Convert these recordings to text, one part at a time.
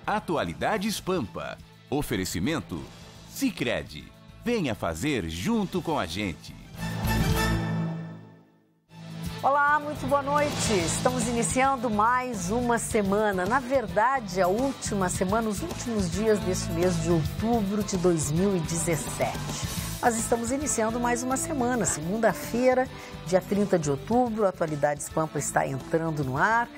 Atualidades Pampa. Oferecimento Sicredi. Venha fazer junto com a gente. Olá, muito boa noite. Estamos iniciando mais uma semana. Na verdade, a última semana, os últimos dias deste mês de outubro de 2017. Nós estamos iniciando mais uma semana, segunda-feira, dia 30 de outubro. A Atualidades Pampa está entrando no ar.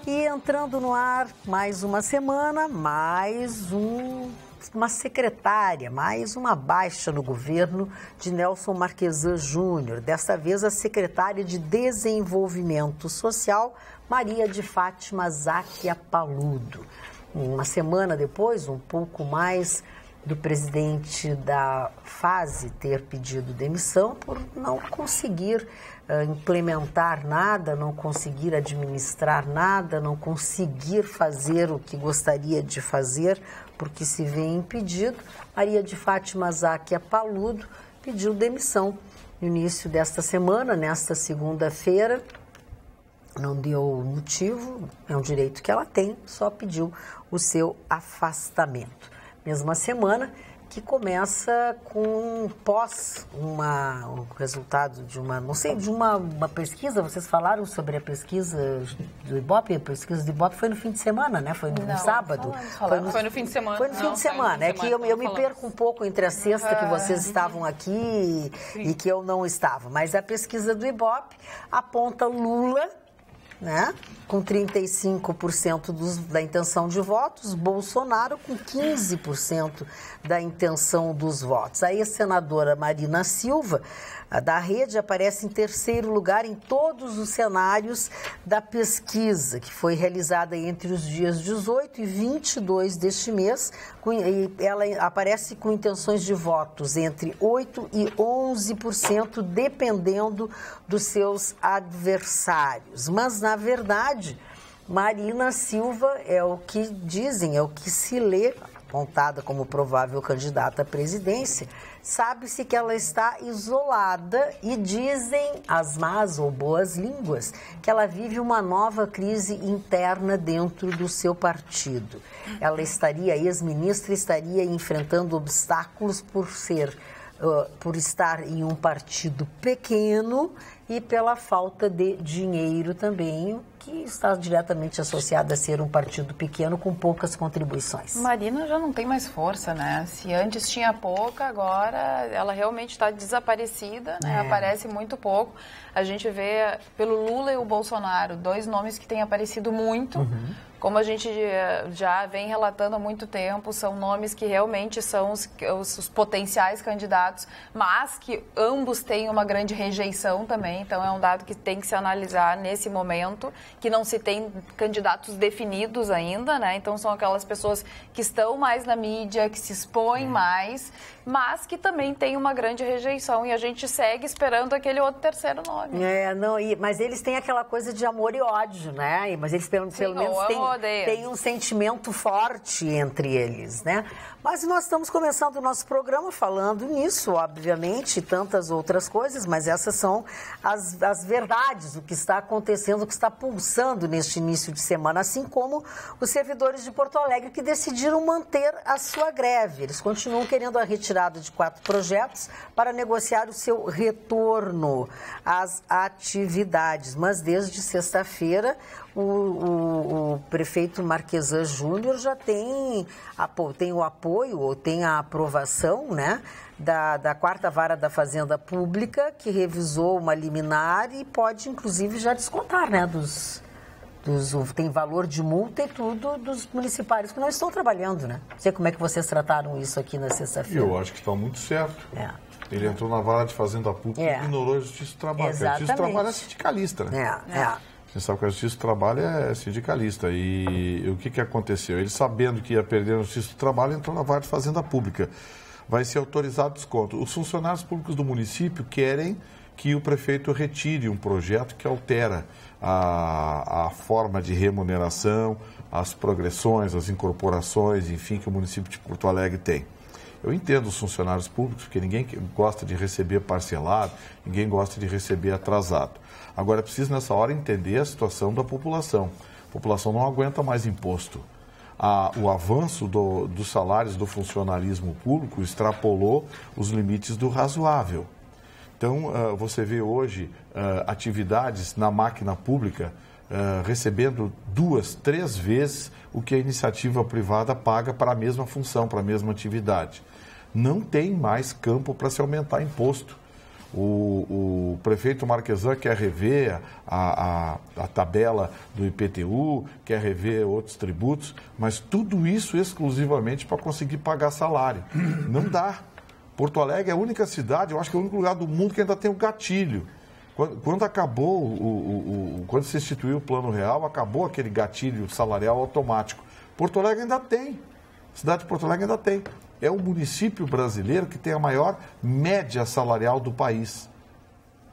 E entrando no ar mais uma semana, mais uma secretária, mais uma baixa no governo de Nelson Marquesan Júnior. Desta vez a secretária de Desenvolvimento Social, Maria de Fátima Záquia Paludo. Uma semana depois, um pouco mais do presidente da fase ter pedido demissão por não conseguir implementar nada, não conseguir administrar nada, não conseguir fazer o que gostaria de fazer, porque se vê impedido. Maria de Fátima Záquia Paludo pediu demissão no início desta semana, nesta segunda-feira. Não deu motivo, é um direito que ela tem, só pediu o seu afastamento. Mesma semana que começa com o resultado de uma pesquisa. Vocês falaram sobre a pesquisa do Ibope? A pesquisa do Ibope foi no fim de semana, né? Foi no sábado? Foi no fim de semana. Foi no fim de semana. É que eu me perco um pouco entre a sexta que vocês estavam aqui e que eu não estava. Mas a pesquisa do Ibope aponta Lula, né, com 35% da intenção de votos, Bolsonaro com 15% da intenção dos votos. A ex-senadora Marina Silva, da Rede, aparece em terceiro lugar em todos os cenários da pesquisa, que foi realizada entre os dias 18 e 22 deste mês. Ela aparece com intenções de votos entre 8% e 11%, dependendo dos seus adversários. Mas, na verdade, Marina Silva é o que dizem, é o que se lê, apontada como provável candidata à presidência. Sabe-se que ela está isolada e dizem as más ou boas línguas que ela vive uma nova crise interna dentro do seu partido. Ela estaria, ex-ministra, estaria enfrentando obstáculos por estar em um partido pequeno e pela falta de dinheiro também, que está diretamente associado a ser um partido pequeno com poucas contribuições. Marina já não tem mais força, né? Se antes tinha pouca, agora ela realmente está desaparecida, né? Aparece muito pouco. A gente vê pelo Lula e o Bolsonaro, dois nomes que têm aparecido muito. Como a gente já vem relatando há muito tempo, são nomes que realmente são os potenciais candidatos, mas que ambos têm uma grande rejeição também. Então, é um dado que tem que se analisar nesse momento, que não se tem candidatos definidos ainda, né? Então, são aquelas pessoas que estão mais na mídia, que se expõem mais, mas que também têm uma grande rejeição. E a gente segue esperando aquele outro terceiro nome. Mas eles têm aquela coisa de amor e ódio, né? Mas eles pelo menos tem um sentimento forte entre eles, né? Mas nós estamos começando o nosso programa falando nisso, obviamente, e tantas outras coisas, mas essas são as verdades, o que está acontecendo, o que está pulsando neste início de semana, assim como os servidores de Porto Alegre que decidiram manter a sua greve. Eles continuam querendo a retirada de 4 projetos para negociar o seu retorno às atividades, mas desde sexta-feira o prefeito Marquesan Júnior já tem o apoio, ou tem a aprovação, né, da 4ª Vara da Fazenda Pública, que revisou uma liminar e pode, inclusive, já descontar, né, tem valor de multa e tudo dos municipários que não estão trabalhando, né? Não sei como é que vocês trataram isso aqui na sexta-feira. Eu acho que está muito certo. Ele entrou na Vara de Fazenda Pública e ignorou a Justiça do Trabalho. Exatamente. A Justiça do Trabalho é sindicalista, né? Você sabe que a Justiça do Trabalho é sindicalista. E o que aconteceu? Ele, sabendo que ia perder a Justiça do Trabalho, entrou na Vara de Fazenda Pública. Vai ser autorizado desconto. Os funcionários públicos do município querem que o prefeito retire um projeto que altera a forma de remuneração, as progressões, as incorporações, enfim, que o município de Porto Alegre tem. Eu entendo os funcionários públicos, porque ninguém gosta de receber parcelado, ninguém gosta de receber atrasado. Agora, é preciso, nessa hora, entender a situação da população. A população não aguenta mais imposto. o avanço dos salários do funcionalismo público extrapolou os limites do razoável. Então, você vê hoje atividades na máquina pública recebendo 2, 3 vezes o que a iniciativa privada paga para a mesma função, para a mesma atividade. Não tem mais campo para se aumentar imposto. O prefeito Marquesan quer rever a tabela do IPTU, quer rever outros tributos, mas tudo isso exclusivamente para conseguir pagar salário. Não dá. Porto Alegre é a única cidade, eu acho que é o único lugar do mundo que ainda tem o gatilho. Quando acabou, quando se instituiu o Plano Real, acabou aquele gatilho salarial automático. Porto Alegre ainda tem. A cidade de Porto Alegre ainda tem. É o município brasileiro que tem a maior média salarial do país.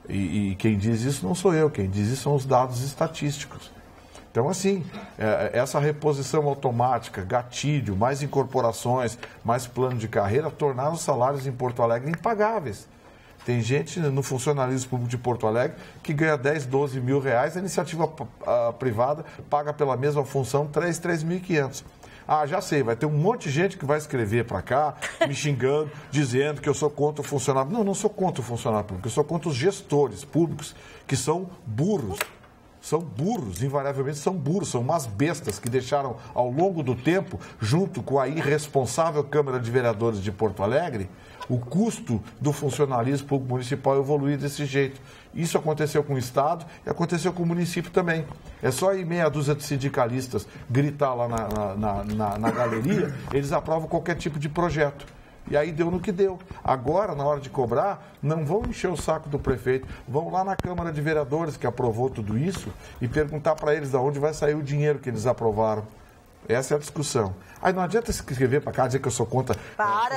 E quem diz isso não sou eu, quem diz isso são os dados estatísticos. Então, assim, essa reposição automática, gatilho, mais incorporações, mais plano de carreira, tornaram os salários em Porto Alegre impagáveis. Tem gente no funcionalismo público de Porto Alegre que ganha 10, 12 mil reais, a iniciativa privada paga pela mesma função 3.500. Ah, já sei, vai ter um monte de gente que vai escrever para cá, me xingando, dizendo que eu sou contra o funcionário. Não, não sou contra o funcionário público, eu sou contra os gestores públicos que são burros. São burros, invariavelmente são burros, são umas bestas que deixaram ao longo do tempo, junto com a irresponsável Câmara de Vereadores de Porto Alegre, o custo do funcionalismo público municipal evoluir desse jeito. Isso aconteceu com o Estado e aconteceu com o município também. É só ir meia dúzia de sindicalistas gritar lá na galeria, eles aprovam qualquer tipo de projeto. E aí deu no que deu. Agora, na hora de cobrar, não vão encher o saco do prefeito, vão lá na Câmara de Vereadores, que aprovou tudo isso, e perguntar para eles de onde vai sair o dinheiro que eles aprovaram. Essa é a discussão. Aí não adianta escrever para cá, dizer que eu sou contra...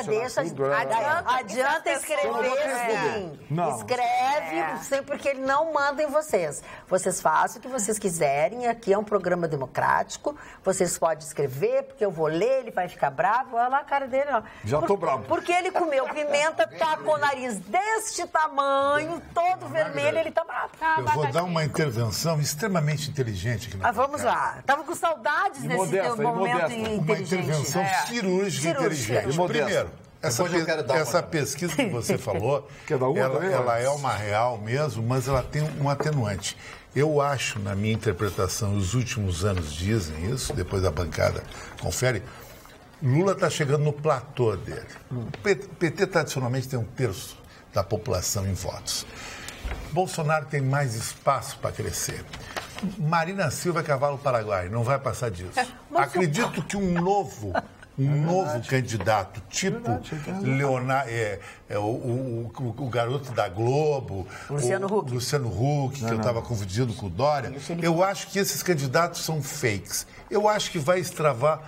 Deixa... Adianta escrever, sim. Não. Escreve, sempre porque ele não manda em vocês. Vocês fazem o que vocês quiserem, aqui é um programa democrático, vocês podem escrever, porque eu vou ler, ele vai ficar bravo, olha lá a cara dele. Ó. Já estou bravo. Porque ele comeu pimenta, tá com o nariz deste tamanho, todo vermelho, ele tá bravo. Eu vou dar uma intervenção extremamente inteligente aqui na vamos lá. Tava com saudades desse teu momento inteligente. Uma intervenção cirúrgica inteligente. Primeiro, essa pesquisa que você falou, ela é uma real mesmo, mas ela tem um atenuante. Eu acho, na minha interpretação, os últimos anos dizem isso, depois da bancada confere, Lula está chegando no platô dele. O PT tradicionalmente tem 1/3 da população em votos. Bolsonaro tem mais espaço para crescer. Marina Silva é cavalo paraguaio, não vai passar disso. Acredito que um novo candidato, tipo Leonardo, o garoto da Globo, Luciano Huck, que eu estava confundindo com o Dória, eu acho que esses candidatos são fakes. Eu acho que vai extravar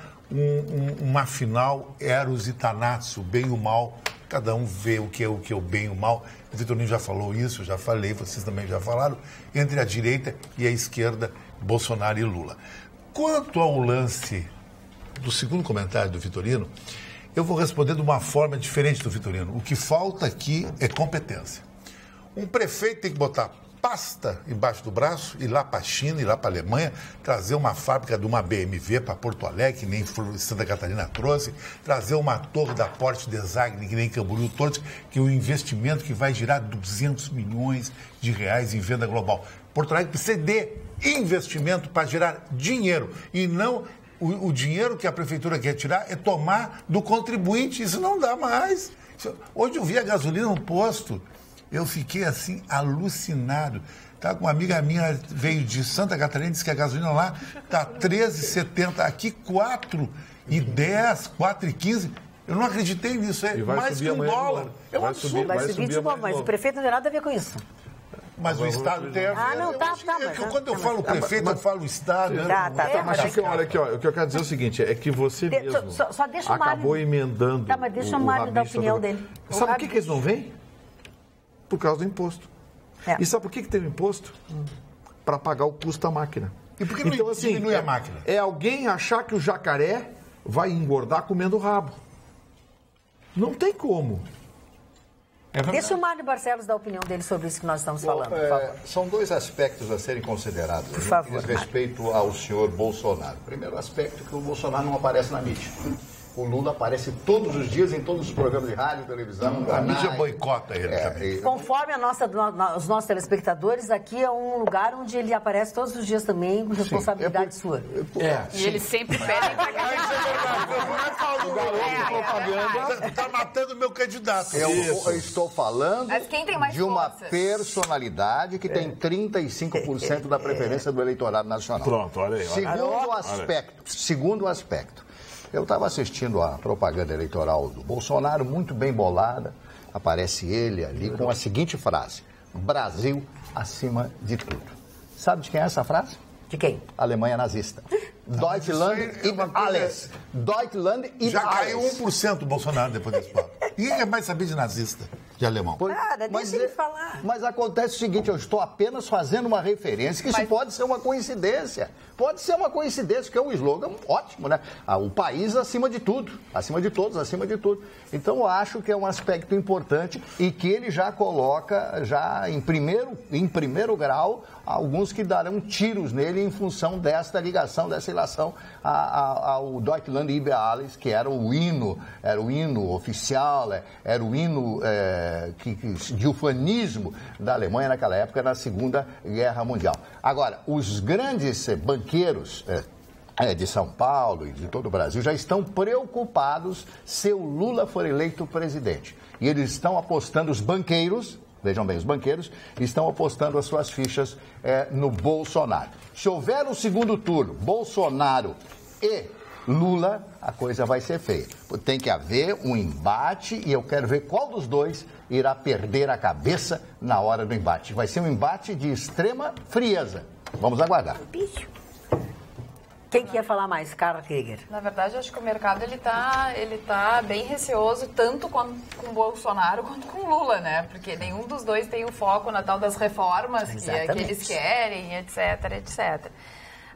uma final Eros e Thanatos, o bem e o mal. Cada um vê o que é o bem e o mal. O Vitorino já falou isso, eu já falei, vocês também já falaram, entre a direita e a esquerda, Bolsonaro e Lula. Quanto ao lance do segundo comentário do Vitorino, eu vou responder de uma forma diferente do Vitorino. O que falta aqui é competência. Um prefeito tem que botar pasta embaixo do braço, ir lá para a China, ir lá para a Alemanha, trazer uma fábrica de uma BMW para Porto Alegre, que nem Santa Catarina trouxe, trazer uma torre da Porsche Design, que nem Camboriú trouxe, que é um investimento que vai girar 200 milhões de reais em venda global. Porto Alegre precisa de investimento para gerar dinheiro e não o dinheiro que a prefeitura quer tirar é tomar do contribuinte. Isso não dá mais. Hoje eu vi a gasolina no posto. Eu fiquei assim, alucinado. Tá, uma amiga minha veio de Santa Catarina, disse que a gasolina lá está R$13,70, aqui R$4,10, R$4,15. Eu não acreditei nisso, mais que $1. É um absurdo. Vai subir de novo, mas o prefeito não tem nada a ver com isso. Mas o Estado tem a ver. Quando eu falo prefeito, eu falo Estado. Mas olha aqui, ó, o que eu quero dizer é o seguinte, é que você mesmo só deixa acabou emendando. Tá, mas deixa o Mário dar a opinião dele. Sabe por que eles não vêm? Por causa do imposto. E sabe por que tem o imposto? Para pagar o custo da máquina. E por que não diminui a máquina? É alguém achar que o jacaré vai engordar comendo rabo. Não tem como. Deixa o Mário Barcelos dar a opinião dele sobre isso que nós estamos falando, por favor. São dois aspectos a serem considerados. Por favor, diz respeito ao senhor Bolsonaro. Primeiro aspecto, que o Bolsonaro não aparece na mídia. O Lula aparece todos os dias em todos os programas de rádio, televisão. A mídia boicota ele também. Conforme os nossos telespectadores, aqui é um lugar onde ele aparece todos os dias também, com responsabilidade sua. E eles sempre pedem pra cá. Isso é verdade. Está matando meu candidato. Eu estou falando Mas quem tem mais de uma forças? personalidade que tem 35% da preferência do eleitorado nacional. Pronto, olha aí. Segundo aspecto. Eu estava assistindo a propaganda eleitoral do Bolsonaro, muito bem bolada. Aparece ele ali com a seguinte frase: Brasil acima de tudo. Sabe de quem é essa frase? De quem? Alemanha nazista. Deutschland über alles. Deutschland über Já caiu alles. 1% o Bolsonaro depois desse papo. Ninguém quer mais saber de nazista, de alemão. Deixa ele falar. Mas acontece o seguinte, eu estou apenas fazendo uma referência, que isso pode ser uma coincidência. Pode ser uma coincidência, que é um slogan ótimo, né? O país acima de tudo, acima de todos, acima de tudo. Então, eu acho que é um aspecto importante e que ele já coloca, já em primeiro grau, alguns que darão tiros nele em função desta ligação, dessa relação ao Deutschland über alles, que era o hino oficial, era o hino de ufanismo da Alemanha naquela época, na Segunda Guerra Mundial. Agora, os grandes banqueiros de São Paulo e de todo o Brasil já estão preocupados se o Lula for eleito presidente. E eles estão apostando, os banqueiros, vejam bem, os banqueiros estão apostando as suas fichas no Bolsonaro. Se houver um segundo turno, Bolsonaro e Lula, a coisa vai ser feia. Tem que haver um embate e eu quero ver qual dos dois irá perder a cabeça na hora do embate. Vai ser um embate de extrema frieza. Vamos aguardar. Quem que ia falar mais? Carla Krieger. Na verdade, acho que o mercado ele tá bem receoso, tanto com o Bolsonaro quanto com o Lula, né? Porque nenhum dos dois tem o foco na tal das reformas que eles querem, etc, etc.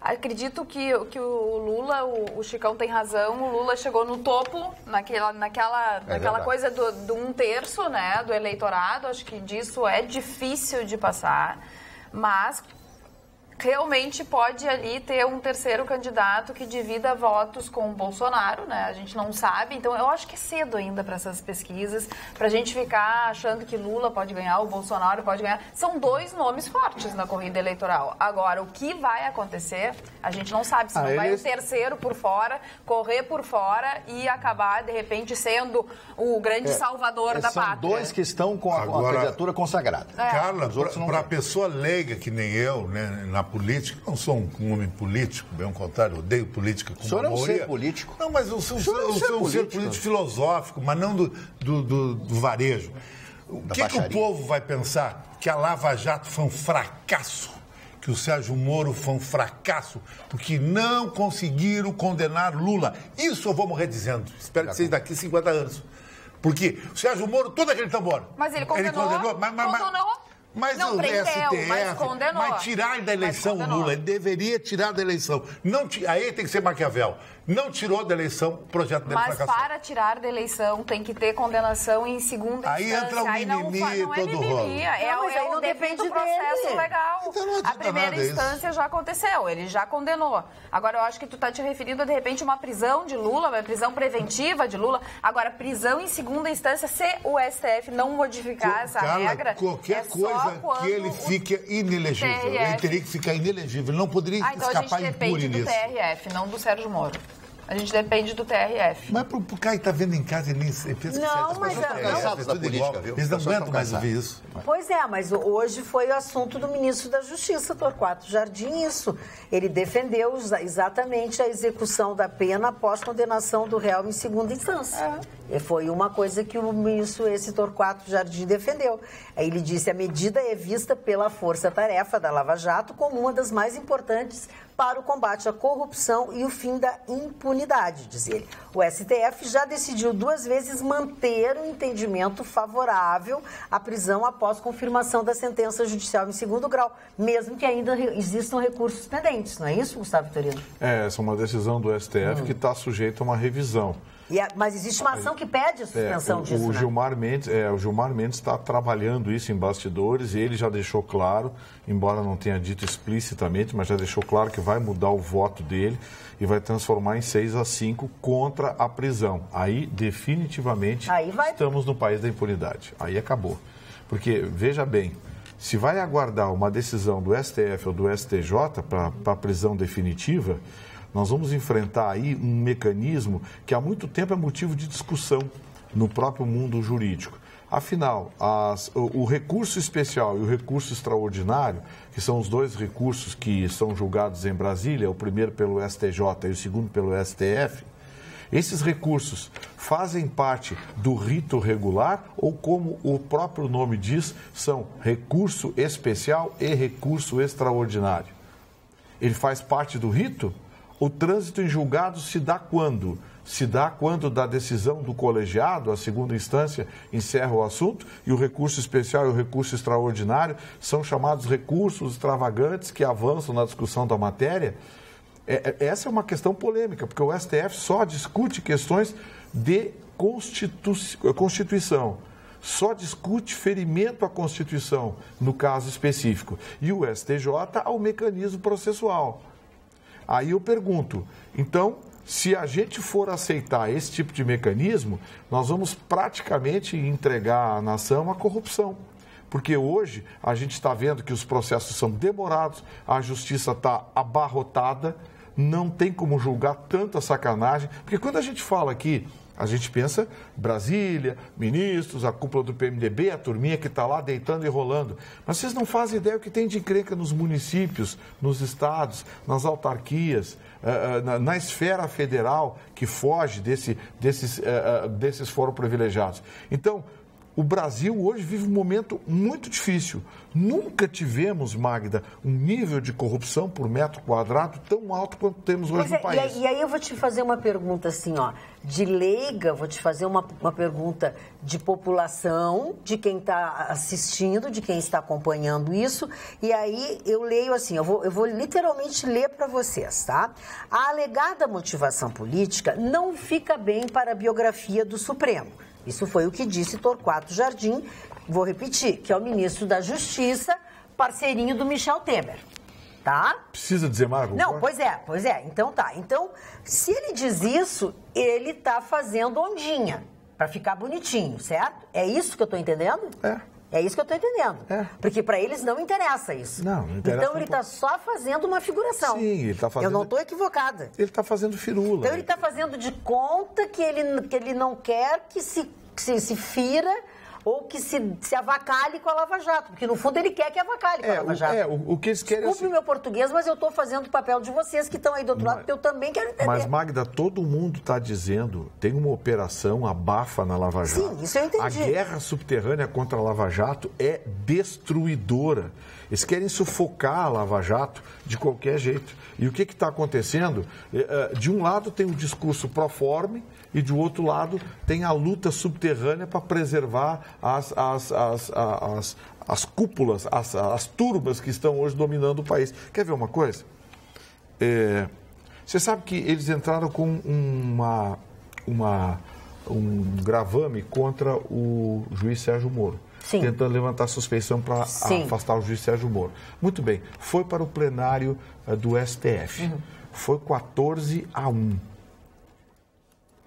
Acredito que o Lula, o Chicão tem razão, o Lula chegou no topo, naquela coisa do 1/3, né, do eleitorado. Acho que disso é difícil de passar, mas realmente pode ali ter um terceiro candidato que divida votos com o Bolsonaro, né? A gente não sabe, então eu acho que é cedo ainda para essas pesquisas, para a gente ficar achando que Lula pode ganhar, o Bolsonaro pode ganhar. São dois nomes fortes na corrida eleitoral. Agora, o que vai acontecer, a gente não sabe. Se não vai o terceiro por fora, correr por fora e acabar, de repente, sendo o grande salvador da pátria. São dois que estão com a candidatura consagrada. Carla, para a pessoa leiga que nem eu, né, na política, não sou um homem político, bem ao contrário, odeio política como a maioria. O senhor é um ser político? Não, mas eu sou um ser político filosófico, mas não do varejo. O que o povo vai pensar? Que a Lava Jato foi um fracasso? Que o Sérgio Moro foi um fracasso? Porque não conseguiram condenar Lula. Isso eu vou morrer dizendo. Espero que seja daqui 50 anos. Porque o Sérgio Moro, todo aquele tambor. Mas ele condenou. Mas não o prendeu, STF mas condenou. vai tirar da eleição o Lula. Ele deveria tirar da eleição. Aí tem que ser Maquiavel. Não tirou da eleição, o projeto dele fracassou. Mas para tirar da eleição tem que ter condenação em segunda aí instância. Entra o mimimi e todo o rolo. Não depende do processo legal. Então não a primeira instância já aconteceu, ele já condenou. Agora, eu acho que tu está te referindo a, de repente, uma prisão de Lula, uma prisão preventiva de Lula. Agora, prisão em segunda instância, se o STF não modificar essa regra... Qualquer coisa que ele fique inelegível. Ele teria que ficar inelegível. Ele não poderia escapar impune nisso. A gente depende do TRF, não do Sérgio Moro. A gente depende do TRF. Mas pro cara que tá vendo em casa, ele nem pensa não, mas eles não aguentam mais ouvir isso. Pois é, mas hoje foi o assunto do ministro da Justiça, Torquato Jardim, isso. Ele defendeu exatamente a execução da pena após condenação do réu em segunda instância. E foi uma coisa que o ministro, esse Torquato Jardim, defendeu. Aí ele disse: a medida é vista pela força-tarefa da Lava Jato como uma das mais importantes para o combate à corrupção e o fim da impunidade, diz ele. O STF já decidiu 2 vezes manter o entendimento favorável à prisão após confirmação da sentença judicial em segundo grau, mesmo que ainda existam recursos pendentes. Não é isso, Gustavo Vitorino? Essa é uma decisão do STF que está sujeita a uma revisão. Mas existe uma ação que pede a suspensão disso, o Gilmar Mendes está trabalhando isso em bastidores e ele já deixou claro, embora não tenha dito explicitamente, mas já deixou claro que vai mudar o voto dele e vai transformar em 6-5 contra a prisão. Aí, definitivamente, estamos no país da impunidade. Aí acabou. Porque, veja bem, se vai aguardar uma decisão do STF ou do STJ para a prisão definitiva, nós vamos enfrentar aí um mecanismo que há muito tempo é motivo de discussão no próprio mundo jurídico. Afinal, o recurso especial e o recurso extraordinário, que são os dois recursos que são julgados em Brasília, o primeiro pelo STJ e o segundo pelo STF, esses recursos fazem parte do rito regular ou, como o próprio nome diz, são recurso especial e recurso extraordinário? Ele faz parte do rito? O trânsito em julgado se dá quando? Se dá quando da decisão do colegiado, a segunda instância encerra o assunto, e o recurso especial e o recurso extraordinário são chamados recursos extravagantes que avançam na discussão da matéria. Essa é uma questão polêmica, porque o STF só discute questões de Constituição, só discute ferimento à Constituição, no caso específico, e o STJ ao mecanismo processual. Aí eu pergunto, então, se a gente for aceitar esse tipo de mecanismo, nós vamos praticamente entregar à nação a corrupção. Porque hoje a gente está vendo que os processos são demorados, a justiça está abarrotada, não tem como julgar tanta sacanagem. Porque quando a gente fala aqui, a gente pensa Brasília, ministros, a cúpula do PMDB, a turminha que está lá deitando e rolando. Mas vocês não fazem ideia o que tem de encrenca nos municípios, nos estados, nas autarquias, na esfera federal, que foge desses fóruns privilegiados. Então, o Brasil hoje vive um momento muito difícil. Nunca tivemos, Magda, um nível de corrupção por metro quadrado tão alto quanto temos hoje no país. E aí eu vou te fazer uma pergunta assim, ó, de leiga, vou te fazer uma pergunta de população, de quem está assistindo, de quem está acompanhando isso, e aí eu leio assim, eu vou literalmente ler para vocês, tá? A alegada motivação política não fica bem para a biografia do Supremo. Isso foi o que disse Torquato Jardim, vou repetir, que é o ministro da Justiça, parceirinho do Michel Temer, tá? Precisa dizer mais alguma coisa? Não, pois é, então tá. Então, se ele diz isso, ele tá fazendo ondinha, para ficar bonitinho, certo? É isso que eu tô entendendo? É isso que eu tô entendendo. Porque para eles não interessa isso. Não interessa. Então ele tá só fazendo uma figuração. Sim, ele tá fazendo... Eu não tô equivocada. Ele tá fazendo firula. Então ele tá fazendo de conta que ele não quer que se fira ou que se avacalhe com a Lava Jato. Porque, no fundo, ele quer que avacalhe com a Lava Jato. O que eles querem... Desculpe o meu português, mas eu estou fazendo o papel de vocês que estão aí do outro lado, porque eu também quero entender. Mas, Magda, todo mundo está dizendo, tem uma operação abafa na Lava Jato. Sim, isso eu entendi. A guerra subterrânea contra a Lava Jato é destruidora. Eles querem sufocar a Lava Jato de qualquer jeito. E o que está acontecendo? De um lado tem o discurso proforme e de outro lado tem a luta subterrânea para preservar as cúpulas, as turbas que estão hoje dominando o país. Quer ver uma coisa? Você sabe que eles entraram com um gravame contra o juiz Sérgio Moro. Sim. Tentando levantar suspeição para afastar o juiz Sérgio Moro. Muito bem, foi para o plenário do STF. Foi 14-1.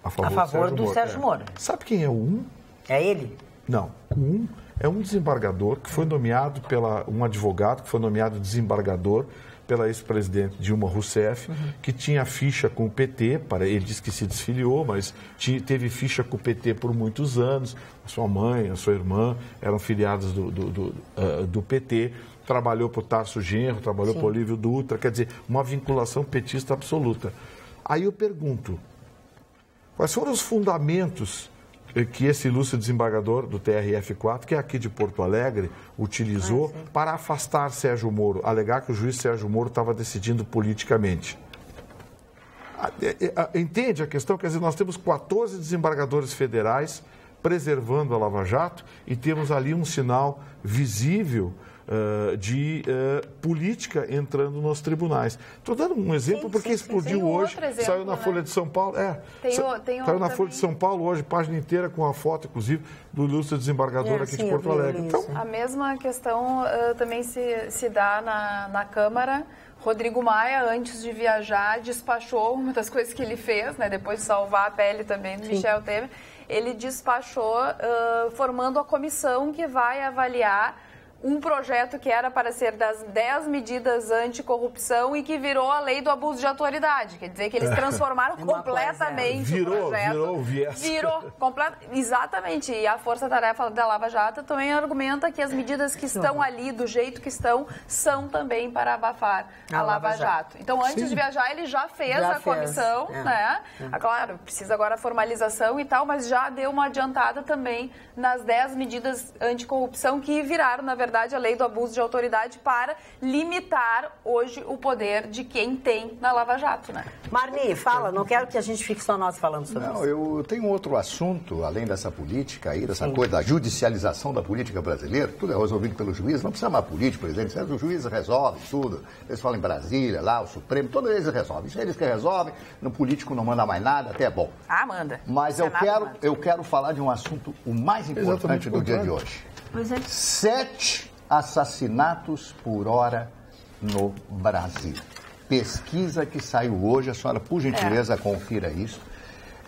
A favor do Sérgio Moro. Sabe quem é o 1? É ele? Não, o 1 é um desembargador que foi nomeado um advogado que foi nomeado desembargador pela ex-presidente Dilma Rousseff, que tinha ficha com o PT, ele disse que se desfiliou, mas teve ficha com o PT por muitos anos. A sua mãe, a sua irmã eram filiadas do PT, trabalhou para o Tarso Genro, trabalhou para o Olívio Dutra, quer dizer, uma vinculação petista absoluta. Aí eu pergunto, quais foram os fundamentos que esse ilustre desembargador do TRF4, que é aqui de Porto Alegre, utilizou para afastar Sérgio Moro, alegar que o juiz Sérgio Moro estava decidindo politicamente? Entende a questão? Quer dizer, nós temos 14 desembargadores federais preservando a Lava Jato e temos ali um sinal visível de política entrando nos tribunais. Estou dando um exemplo porque explodiu hoje, saiu na Folha de São Paulo. Saiu na Folha de São Paulo hoje, página inteira com a foto, inclusive, do ilustre desembargador aqui de Porto Alegre. Então, a mesma questão também se dá na Câmara. Rodrigo Maia, antes de viajar, despachou uma das coisas que ele fez, né, depois de salvar a pele também do Michel Temer, ele despachou formando a comissão que vai avaliar um projeto que era para ser das 10 medidas anticorrupção e que virou a lei do abuso de autoridade. Quer dizer que eles transformaram completamente o projeto. Virou exatamente. E a força-tarefa da Lava Jato também argumenta que as medidas que estão ali, do jeito que estão, são também para abafar a Lava Jato. Então, antes de viajar, ele já fez a comissão, né? Claro, precisa agora a formalização e tal, mas já deu uma adiantada também nas 10 medidas anticorrupção que viraram, na verdade, a lei do abuso de autoridade para limitar hoje o poder de quem tem na Lava Jato, né? Marli, fala, não quero que a gente fique só nós falando sobre isso. Eu tenho outro assunto, além dessa política aí, dessa coisa da judicialização da política brasileira, tudo é resolvido pelo juiz, não precisa mais político, presidente, o juiz resolve tudo, eles falam em Brasília, lá, o Supremo, todos eles resolvem, isso é eles que resolvem, no político não manda mais nada, até é bom. Manda. Mas eu quero falar de um assunto o mais importante do dia de hoje. 7 assassinatos por hora no Brasil. Pesquisa que saiu hoje, a senhora, por gentileza, confira isso.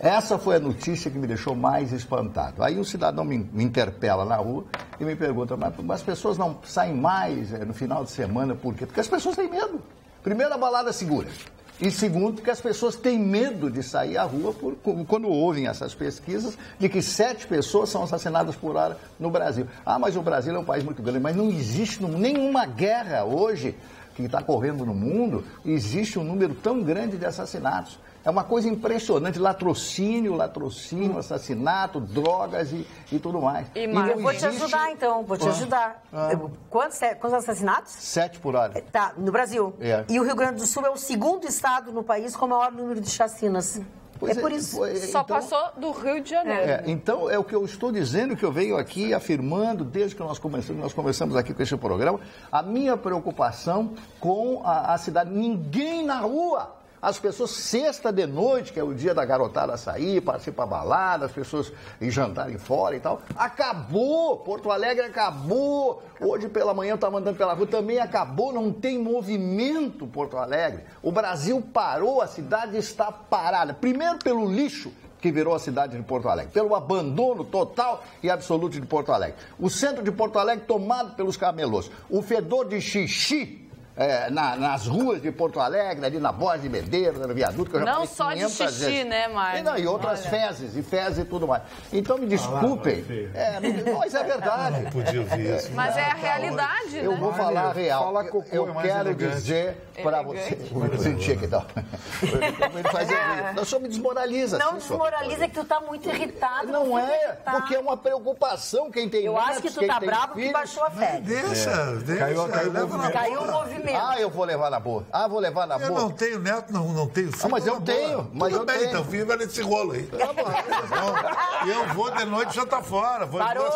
Essa foi a notícia que me deixou mais espantado. Aí um cidadão me interpela na rua e me pergunta, mas as pessoas não saem mais no final de semana, por quê? Porque as pessoas têm medo. Primeiro, a balada segura. E segundo, porque as pessoas têm medo de sair à rua quando ouvem essas pesquisas de que 7 pessoas são assassinadas por hora no Brasil. Mas o Brasil é um país muito grande, mas não existe nenhuma guerra hoje que está correndo no mundo, existe um número tão grande de assassinatos. É uma coisa impressionante, latrocínio, assassinato, drogas e tudo mais. Eu vou te ajudar, então, vou ajudar. Quantos assassinatos? 7 por hora. Tá, no Brasil. E o Rio Grande do Sul é o segundo estado no país com o maior número de chacinas. Por isso. Só passou do Rio de Janeiro. Então, é o que eu estou dizendo, que eu venho aqui afirmando desde que nós começamos aqui com esse programa, a minha preocupação com a cidade. Ninguém na rua. As pessoas, sexta de noite, que é o dia da garotada sair, participar da balada, as pessoas ir jantarem fora e tal. Acabou! Porto Alegre acabou! Hoje pela manhã eu estava andando pela rua, também acabou, não tem movimento Porto Alegre. O Brasil parou, a cidade está parada. Primeiro pelo lixo que virou a cidade de Porto Alegre, pelo abandono total e absoluto de Porto Alegre. O centro de Porto Alegre tomado pelos camelôs. O fedor de xixi nas ruas de Porto Alegre, ali na Borges de Medeiros, no viaduto, que eu já não só de xixi, vezes. Né, Marcos? E outras fezes e tudo mais. Então, me desculpem, mas é verdade. Não podia ouvir isso. Mas é a realidade, né? Eu vou falar a real. Eu quero dizer para você... Eu senti que tal. Não, só me desmoraliza. Não desmoraliza, que tu tá muito irritado. Não é, porque é uma preocupação. Quem tem eu acho que tu tá bravo porque baixou a fé. Deixa. Caiu o movimento. Eu vou levar na boa. Vou levar na boa. Eu não tenho neto, não tenho filho. Mas eu tenho. Tudo bem, então filho vai nesse rolo aí. Eu vou de noite já tá fora. Parou.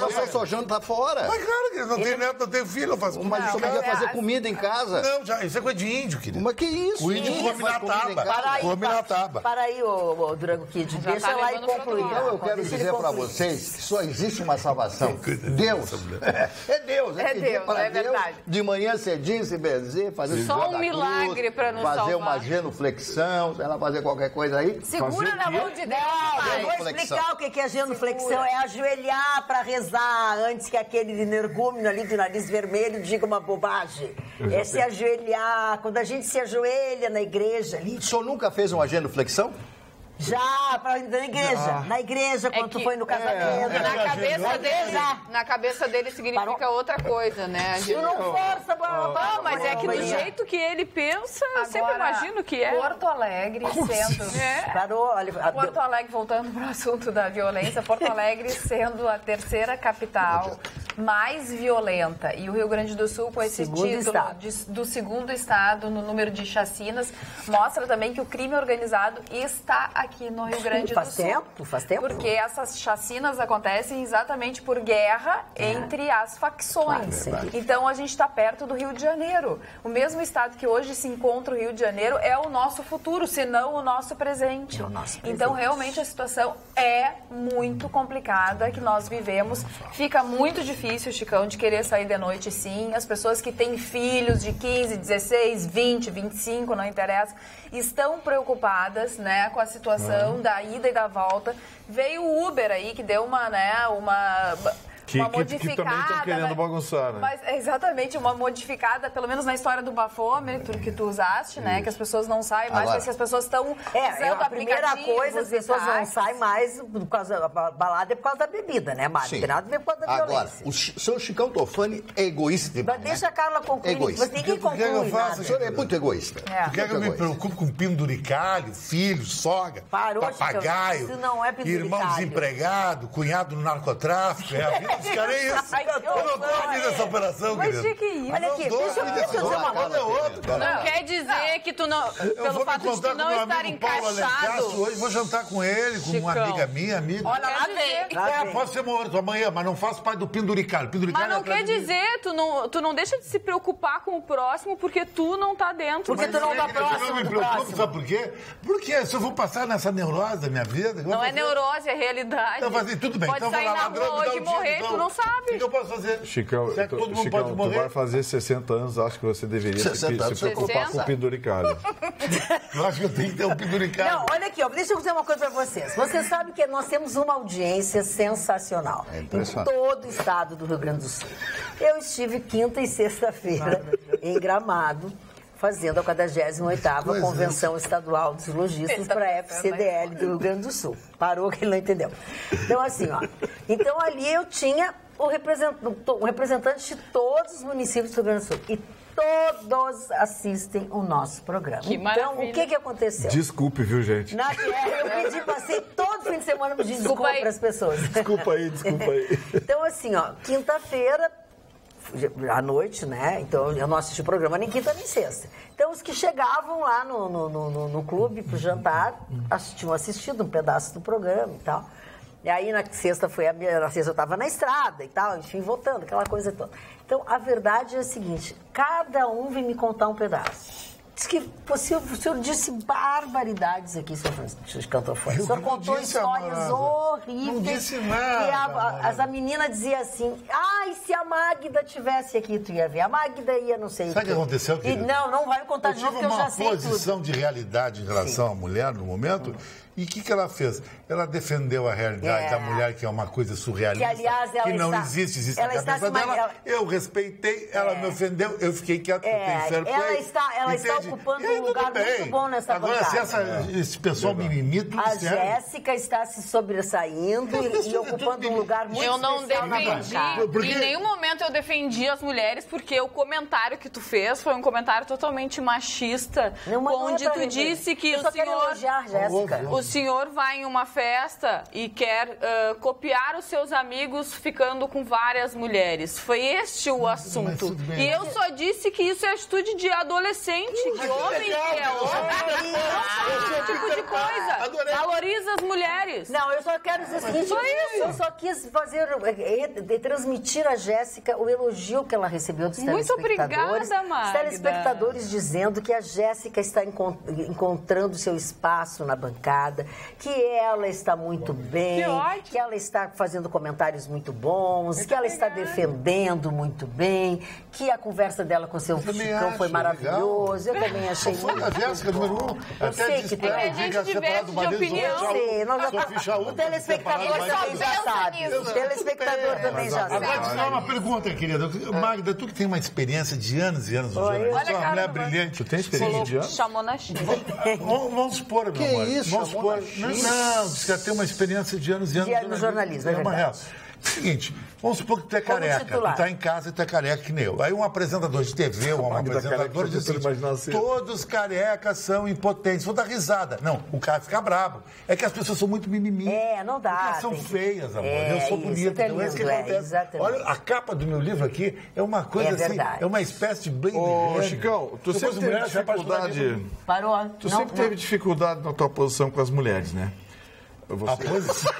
Você só janta fora. Mas claro que não tenho neto, não tenho filho, eu faço comida. Mas você podia fazer comida em casa. Não, já, isso é coisa de índio, querido. Mas que isso? O índio come na tábua. Come na tábua. Para aí, ô Durango Kid. Deixa lá e concluir. Então eu quero dizer para vocês que só existe uma salvação. Deus. É Deus. É Deus, é verdade. De manhã cedinho se benzer, fazer só um milagre para nos fazer salvar. Uma genuflexão, ela fazer qualquer coisa aí. Segura na mão de Deus. Eu vou explicar o que é genuflexão. É ajoelhar para rezar antes que aquele energúmeno ali do nariz vermelho diga uma bobagem. É se ajoelhar. Quando a gente se ajoelha na igreja ali. O senhor nunca fez uma genuflexão? Já, na igreja. Na igreja, quando tu foi no casamento. Na cabeça dele significa outra coisa, né? Tu não força, não, mas é que do jeito que ele pensa, eu sempre imagino que é. Porto Alegre sendo... Porto Alegre, voltando para o assunto da violência, Porto Alegre sendo a terceira capital mais violenta. E o Rio Grande do Sul, com esse título do segundo estado no número de chacinas, mostra também que o crime organizado está aqui no Rio Grande do Sul. Faz tempo. Porque essas chacinas acontecem exatamente por guerra entre as facções. Então, a gente está perto do Rio de Janeiro. O mesmo estado que hoje se encontra o Rio de Janeiro é o nosso futuro, se não o nosso presente. Então, realmente, a situação é muito complicada que nós vivemos. Fica muito difícil, Chicão, de querer sair de noite, sim. As pessoas que têm filhos de 15, 16, 20, 25, não interessa, estão preocupadas, né, com a situação da ida e da volta. Veio o Uber aí, que deu uma modificada. Que também estão querendo bagunçar, né? Mas, exatamente, uma modificada, pelo menos na história do bafômetro que tu usaste, né? Que as pessoas não saem mais, mas que as pessoas estão usando a primeira coisa, as pessoas não saem mais por causa da balada, é por causa da bebida, né, Mário? Não tem nada a ver por causa da violência. Agora, o seu Chicão Tofani é egoísta demais, mas deixa a Carla concluir, egoísta. mas ninguém conclui nada. O senhor é muito egoísta. Por que eu me preocupo com penduricalho, filho, sogra, papagaio, isso não é irmão desempregado, cunhado no narcotráfico? É a vida dos caras, é isso. Eu não tô afim dessa operação, querido. Mas que isso? Olha aqui, deixa eu dizer uma coisa. Não quer dizer que tu não... Pelo fato de tu não estar encaixado... Hoje vou jantar com ele, com uma amiga minha, Olha, lá vem. Pode ser morto amanhã, mas não faço parte do penduricalho. Mas não quer dizer, tu não deixa de se preocupar com o próximo porque tu não tá dentro. Porque tu não tá próximo. Eu não me preocupo, sabe por quê? Porque se eu vou passar nessa neurose da minha vida... Não é neurose, é realidade. Tudo bem. Pode sair na rua hoje e morrer, tu não sabe. O que eu posso fazer? Chicão, tu vai fazer 60 anos, acho que você deveria se preocupar com o penduricalho. Eu acho que eu tenho que ter um penduricalho. Não, olha aqui, deixa eu dizer uma coisa pra vocês. Você sabe que nós temos uma audiência sensacional em todo o estado do Rio Grande do Sul. Eu estive quinta e sexta-feira em Gramado, fazendo a 48ª Convenção Estadual dos Lojistas para a FCDL do Rio Grande do Sul. Parou que ele não entendeu. Então, assim, então ali eu tinha o representante de todos os municípios do Rio Grande do Sul. E todos assistem o nosso programa. Então, o que aconteceu? Desculpe, viu, gente? Eu passei todo fim de semana pedindo desculpa para as pessoas. Desculpa aí. Então, assim, quinta-feira, à noite, né? Então, eu não assisti o programa nem quinta nem sexta. Então, os que chegavam lá no clube pro jantar, tinham assistido um pedaço do programa e tal. E aí, na sexta eu estava na estrada e tal, enfim, voltando, aquela coisa toda. Então, a verdade é a seguinte, cada um vem me contar um pedaço. Diz que o senhor disse barbaridades aqui, senhor Cantofani. O senhor contou histórias horríveis. Não disse nada. A menina dizia assim, se a Magda tivesse aqui, tu ia ver. A Magda ia não sei o quê. Sabe o que aconteceu, querido? Não vai me contar de novo, porque eu já sei tudo. Eu tive uma posição de realidade em relação à mulher no momento. E o que ela fez? Ela defendeu a realidade da mulher, que é uma coisa surrealista. Que, aliás, ela que não existe na cabeça dela. Eu respeitei, ela me ofendeu, eu fiquei quieto, eu tenho fair play. Ela está ocupando um lugar muito bom nessa bancada. Agora, se esse pessoal me imita, a Jéssica está se sobressaindo e ocupando um lugar muito especial na bancada. Eu não defendi, em nenhum momento eu defendi as mulheres, porque o comentário que tu fez foi um comentário totalmente machista, onde tu disse que o senhor... Jéssica. O senhor vai em uma festa e quer copiar os seus amigos ficando com várias mulheres. Foi este o assunto. E eu só disse que isso é atitude de adolescente, de homem que é homem. Esse tipo de coisa. Valoriza as mulheres. Não, eu só quero dizer o seguinte. Só isso. Eu só quis transmitir a Jéssica o elogio que ela recebeu dos telespectadores. Muito obrigada, Magda. Os telespectadores dizendo que a Jéssica está encontrando seu espaço na bancada, que ela está muito bem, que ela está fazendo comentários muito bons, que ela está defendendo muito bem, que a conversa dela com o seu Chicão foi maravilhosa. Eu também achei muito legal. Foi a Jéssica número 1. Eu sei que tem. A gente diverge de opinião. O telespectador também já sabe. O telespectador também já sabe. Agora, te dar uma pergunta, querida. Magda, tu que tem uma experiência de anos e anos no jornalismo, você é uma mulher brilhante. Tu tem experiência de anos? Chamou na China. Vamos supor, meu amor. Vamos supor. Não, diz que ela tem uma experiência de anos e anos no jornalismo, é verdade. Seguinte, vamos supor que tu é careca, tu tá em casa e tu é careca que nem eu. Aí um apresentador de TV ou um apresentador diz assim, todos carecas são impotentes, vou dar risada. Não, o cara fica bravo. É que as pessoas são muito mimimi. Não dá. Elas são feias, amor. Eu sou bonita, então é isso que acontece. Olha, a capa do meu livro aqui é uma coisa assim, é uma espécie de bem... Ô, Chicão, tu sempre teve dificuldade... Parou. Tu sempre teve dificuldade na tua posição com as mulheres, né? A posição...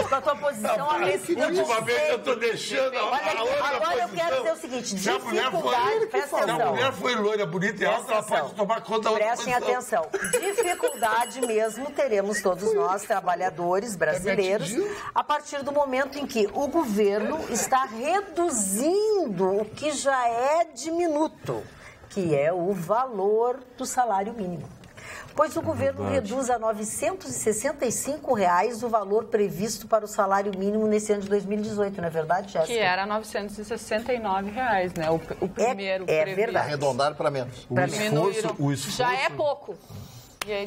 Com a tua posição, a última vez eu tô deixando a outra agora posição. Eu quero dizer o seguinte, dificuldade, presta atenção. Se a mulher foi loira, bonita e alta, ela pode tomar conta da outra posição. Prestem atenção. Dificuldade mesmo teremos todos nós, trabalhadores brasileiros, a partir do momento em que o governo está reduzindo o que já é diminuto, que é o valor do salário mínimo. Pois o governo reduz a R$ 965 o valor previsto para o salário mínimo nesse ano de 2018, não é verdade, Jéssica? Que era R$ 969, né? O primeiro é verdade. Arredondar para menos. O esforço já é pouco.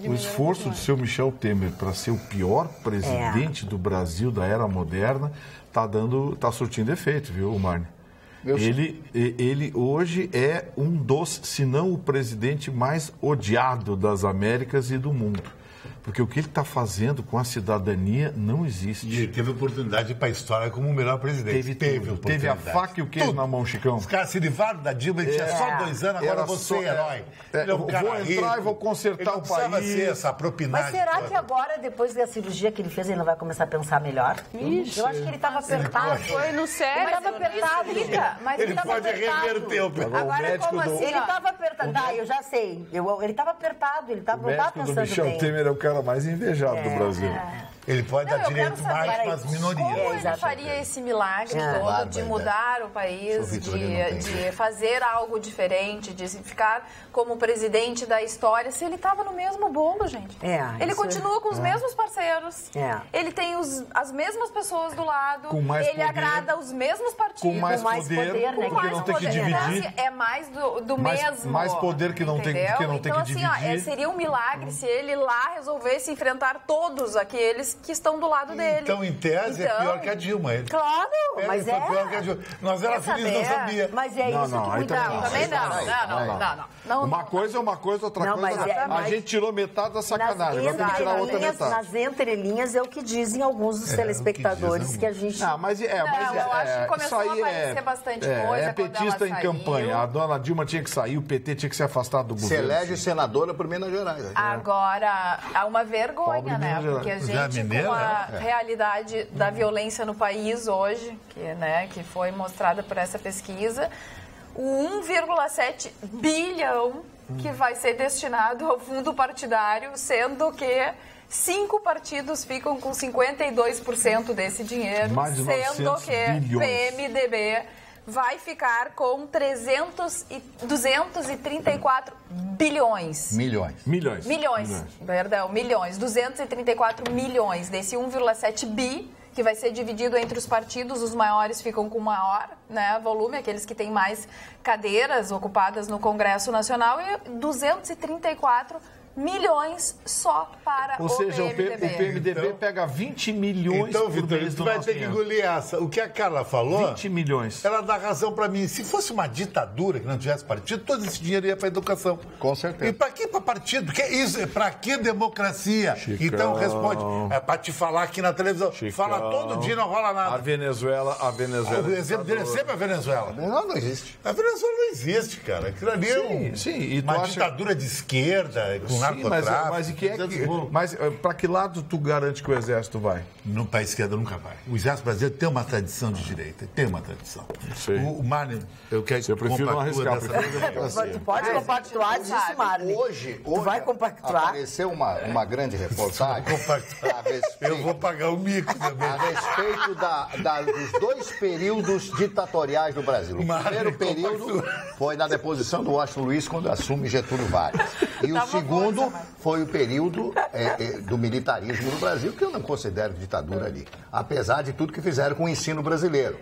O esforço do seu Michel Temer para ser o pior presidente do Brasil da era moderna tá surtindo efeito, viu, Marne? Ele hoje é um dos, se não o presidente mais odiado das Américas e do mundo. Porque o que ele está fazendo com a cidadania não existe. E ele teve oportunidade de ir para a história como o melhor presidente. Teve a faca e o queijo na mão, Chicão. Os caras se livraram da Dilma, ele tinha só 2 anos, agora você é herói. Vou entrar e vou consertar o país. Ser essa propinagem. Mas será que agora, depois da cirurgia que ele fez, ele não vai começar a pensar melhor? Ixi, eu acho que ele estava apertado. Foi no cérebro. Ele estava apertado. Ele pode rever o tempo. Agora, como assim? Ele estava apertado. Eu já sei. Ele estava apertado, ele não estava pensando bem. O Michel Temer é o cara mais invejado do Brasil. Ele pode dar direito mais para as minorias. Como ele faria esse milagre todo de mudar o país, de fazer algo diferente, de ficar como presidente da história, se ele estava no mesmo bolo, gente? Ele continua com os mesmos parceiros, ele tem as mesmas pessoas do lado, ele agrada os mesmos partidos. Com mais poder, né? Porque não tem que dividir. É mais do mesmo. Mais poder que não tem que dividir. Então, assim, seria um milagre se ele lá resolvesse enfrentar todos aqueles que estão do lado dele. Então, em tese, é pior que a Dilma. Claro, mas é. Pior que a Dilma. Nós era felizes, não sabia. Mas é isso que cuidava. Também não. Uma coisa é uma coisa, outra coisa... A gente tirou metade da sacanagem, agora tem que tirar a outra metade. Nas entrelinhas é o que dizem alguns dos telespectadores que a gente... eu acho que começou a aparecer bastante coisa. É petista em campanha. A dona Dilma tinha que sair, o PT tinha que se afastar do governo. Se elege senadora por Minas Gerais. Agora, há uma vergonha, né? Porque a gente, com a realidade da violência no país hoje, que foi mostrada por essa pesquisa, o 1,7 bilhão que vai ser destinado ao fundo partidário, sendo que 5 partidos ficam com 52% desse dinheiro, sendo que PMDB vai ficar com 234 bilhões. Milhões. Perdão, milhões. 234 milhões desse 1,7 bi, que vai ser dividido entre os partidos. Os maiores ficam com maior volume, aqueles que têm mais cadeiras ocupadas no Congresso Nacional, e 234 milhões só para o PMDB. Ou seja, o PMDB pega 20 milhões então, por mês do vai nosso ter que engolir essa. O que a Carla falou... 20 milhões. Ela dá razão para mim. Se fosse uma ditadura que não tivesse partido, todo esse dinheiro ia para a educação. Com certeza. E para que para partido? Porque isso, para que democracia? Chicão. Então responde, para te falar aqui na televisão. Chicão. Fala todo dia, não rola nada. A Venezuela... O exemplo dele é sempre a Venezuela. Não existe. A Venezuela não existe, cara. Aquilo ali é uma ditadura de esquerda, com narcotráfico. Mas para que lado tu garante que o Exército vai? Para a esquerda nunca vai. O Exército brasileiro tem uma tradição de direita. Tem uma tradição. O Mário, eu prefiro não arriscar. Tu pode compactuar disso, Mário. Hoje vai compactuar. Apareceu uma grande reportagem. Eu vou pagar o mico também. A respeito dos 2 períodos ditatoriais do Brasil. O primeiro período foi na deposição do Washington Luiz, quando assume Getúlio Vargas. E o segundo foi o período do militarismo no Brasil, que eu não considero ditadura ali. Apesar de tudo que fizeram com o ensino brasileiro.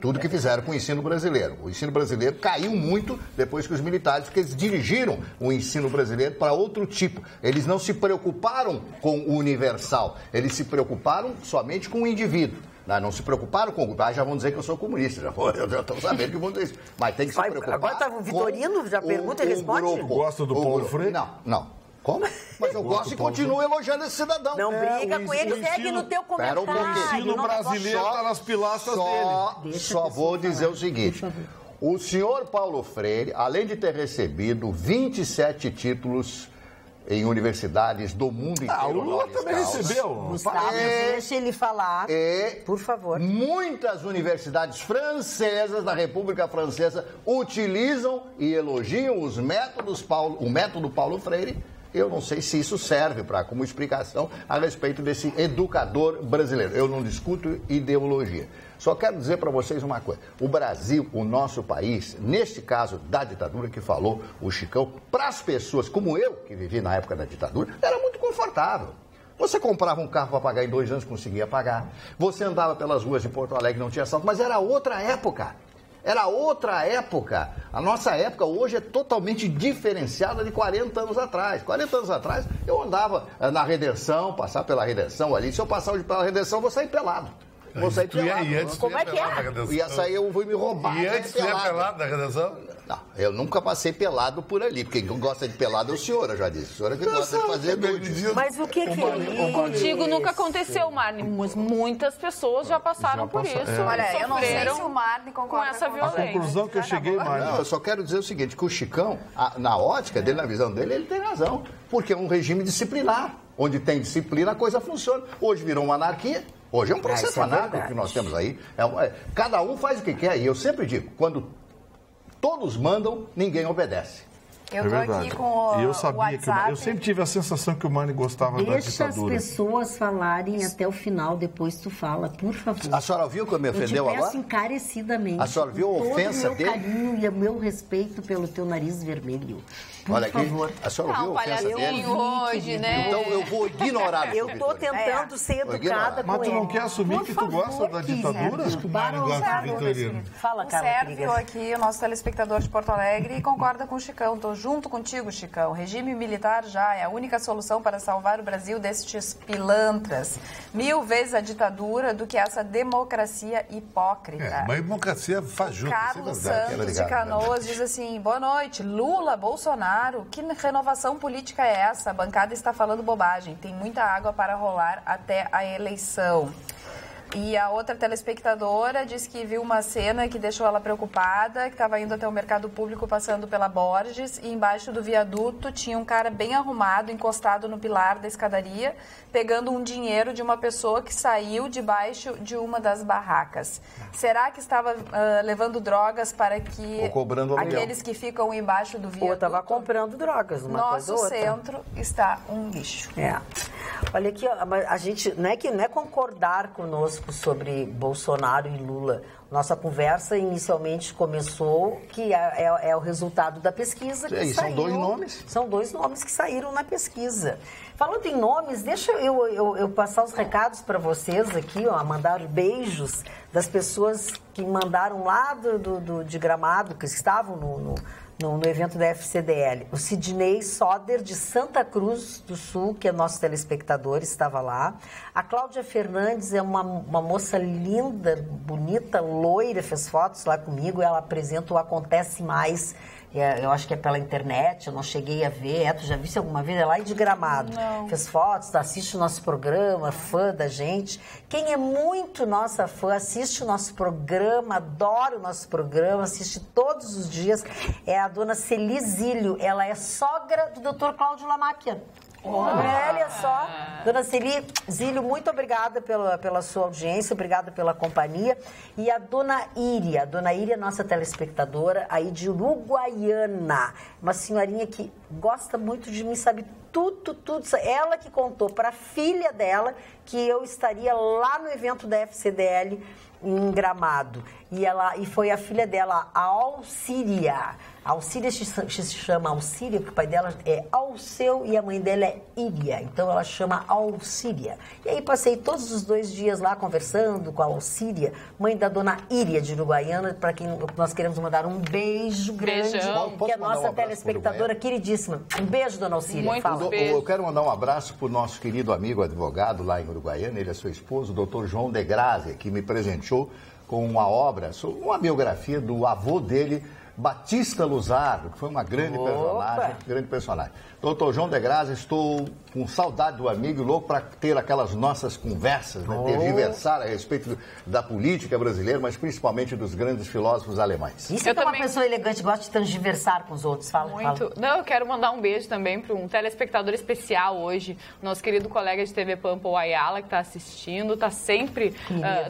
O ensino brasileiro caiu muito depois que os militares, porque eles dirigiram o ensino brasileiro para outro tipo. Eles não se preocuparam com o universal, eles se preocuparam somente com o indivíduo. Não se preocuparam com o grupo. Já vão dizer que eu sou comunista. Já estou sabendo que vão dizer isso. Mas tem que se preocupar. Agora tá o Vitorino, já pergunta e responde. Gosta do Paulo Freire? Não. Como? Mas eu gosto e continuo elogiando esse cidadão. Não briga com ele, segue no teu comentário. O ensino brasileiro está nas pilastras dele. Só vou dizer o seguinte. O senhor Paulo Freire, além de ter recebido 27 títulos em universidades do mundo inteiro. O Lula também recebeu. Gustavo, deixa ele falar, por favor. Muitas universidades francesas da República Francesa utilizam e elogiam o método Paulo Freire. Eu não sei se isso serve como explicação a respeito desse educador brasileiro. Eu não discuto ideologia. Só quero dizer para vocês uma coisa. O Brasil, o nosso país, neste caso da ditadura que falou o Chicão, para as pessoas como eu, que vivi na época da ditadura, era muito confortável. Você comprava um carro para pagar em 2 anos, conseguia pagar. Você andava pelas ruas de Porto Alegre, não tinha assalto, mas era outra época. Era outra época. A nossa época hoje é totalmente diferenciada de 40 anos atrás. 40 anos atrás, eu andava na Redenção, passar pela Redenção ali. Se eu passar pela Redenção, eu vou sair pelado. Vou sair pelado. Como é que é? Ia sair, eu vou me roubar. E antes tu ia pelado na Redenção? Não, eu nunca passei pelado por ali, porque quem gosta de pelado é o senhor, eu já disse. O senhor é que gosta de fazer nude. Mas o que é? Contigo nunca aconteceu, Marne. Muitas pessoas já passaram por isso. Olha, eu não sei se o Marne concorda com essa violência. A conclusão que eu cheguei, Marne. Não, eu só quero dizer o seguinte, que o Chicão, na ótica dele, na visão dele, ele tem razão. Porque é um regime disciplinar. Onde tem disciplina, a coisa funciona. Hoje virou uma anarquia. Hoje é um processo anárquico que nós temos aí. Cada um faz o que quer. E eu sempre digo, quando todos mandam, ninguém obedece. Eu tô aqui com o eu sabia que eu sempre tive a sensação que o Marne gostava da ditadura. Deixa as pessoas falarem até o final, depois tu fala, por favor. A senhora viu que me ofendeu agora? Eu te peço encarecidamente. A senhora viu a ofensa dele? Todo o meu carinho e o meu respeito pelo teu nariz vermelho. Por favor. A senhora viu a ofensa dele? Hoje, né? Então eu vou ignorar. Eu tô tentando ser educada com ele. Mas tu não quer assumir que tu gosta da ditadura? Acho que o Marne gosta do Vitorino. Fala, Carla. O Sérgio aqui, o nosso telespectador de Porto Alegre, e concorda com o Chicão. Tô junto contigo, Chicão. O regime militar já é a única solução para salvar o Brasil destes pilantras. 1000 vezes a ditadura do que essa democracia hipócrita. Mas a democracia faz junto. Carlos Santos de Canoas diz assim, boa noite, Lula, Bolsonaro, que renovação política é essa? A bancada está falando bobagem, tem muita água para rolar até a eleição. E a outra telespectadora disse que viu uma cena que deixou ela preocupada, que estava indo até o mercado público passando pela Borges e embaixo do viaduto tinha um cara bem arrumado, encostado no pilar da escadaria, pegando um dinheiro de uma pessoa que saiu debaixo de uma das barracas. Será que estava levando drogas para que aqueles que ficam embaixo do viaduto... Ou estava comprando drogas, uma coisa ou outra. Nosso centro está um lixo. Olha aqui, a gente não é concordar conosco sobre Bolsonaro e Lula. Nossa conversa inicialmente começou que é o resultado da pesquisa que saiu. São 2 nomes. São 2 nomes que saíram na pesquisa. Falando em nomes, deixa eu passar os recados para vocês aqui, mandar beijos das pessoas que mandaram lá de Gramado, que estavam no evento da FCDL. O Sidney Soder, de Santa Cruz do Sul, que é nosso telespectador, estava lá. A Cláudia Fernandes é uma moça linda, bonita, loira, fez fotos lá comigo. Ela apresenta o Acontece Mais. Eu acho que é pela internet, eu não cheguei a ver. Tu já viste alguma vez? É lá de Gramado. Não. Fez fotos, assiste o nosso programa, fã da gente. Quem é muito nossa fã, assiste o nosso programa, adora o nosso programa, assiste todos os dias, é a dona Celi Zílio. Ela é sogra do Dr. Cláudio Lamáquia. Olha só, dona Celi Zílio, muito obrigada pela sua audiência, obrigada pela companhia. E a dona Íria é nossa telespectadora aí de Uruguaiana, uma senhorinha que gosta muito de mim, sabe tudo. Ela que contou para a filha dela que eu estaria lá no evento da FCDL em Gramado. E foi a filha dela, a Alcíria. A Alcíria se chama Alcíria, porque o pai dela é Alceu e a mãe dela é Íria. Então ela chama Alcíria. E aí passei todos os 2 dias lá conversando com a Alcíria, mãe da dona Íria de Uruguaiana, para quem nós queremos mandar um beijo grande, que é a nossa telespectadora queridíssima. Um beijo, dona Alcíria. Muito Eu quero mandar um abraço para o nosso querido amigo advogado lá em Uruguaiana, ele é seu esposo, o doutor João de Grazi, que me presenteou com uma obra, uma biografia do avô dele, Batista Luzardo, que foi uma grande personagem. Doutor João de Graça, estou com saudade do amigo, louco para ter aquelas nossas conversas, né, tergiversar a respeito da política brasileira, mas principalmente dos grandes filósofos alemães. Isso é uma pessoa elegante, gosta de tergiversar com os outros. Fala. Não, eu quero mandar um beijo também para um telespectador especial hoje, nosso querido colega de TV Pampa, o Ayala, que está assistindo, está sempre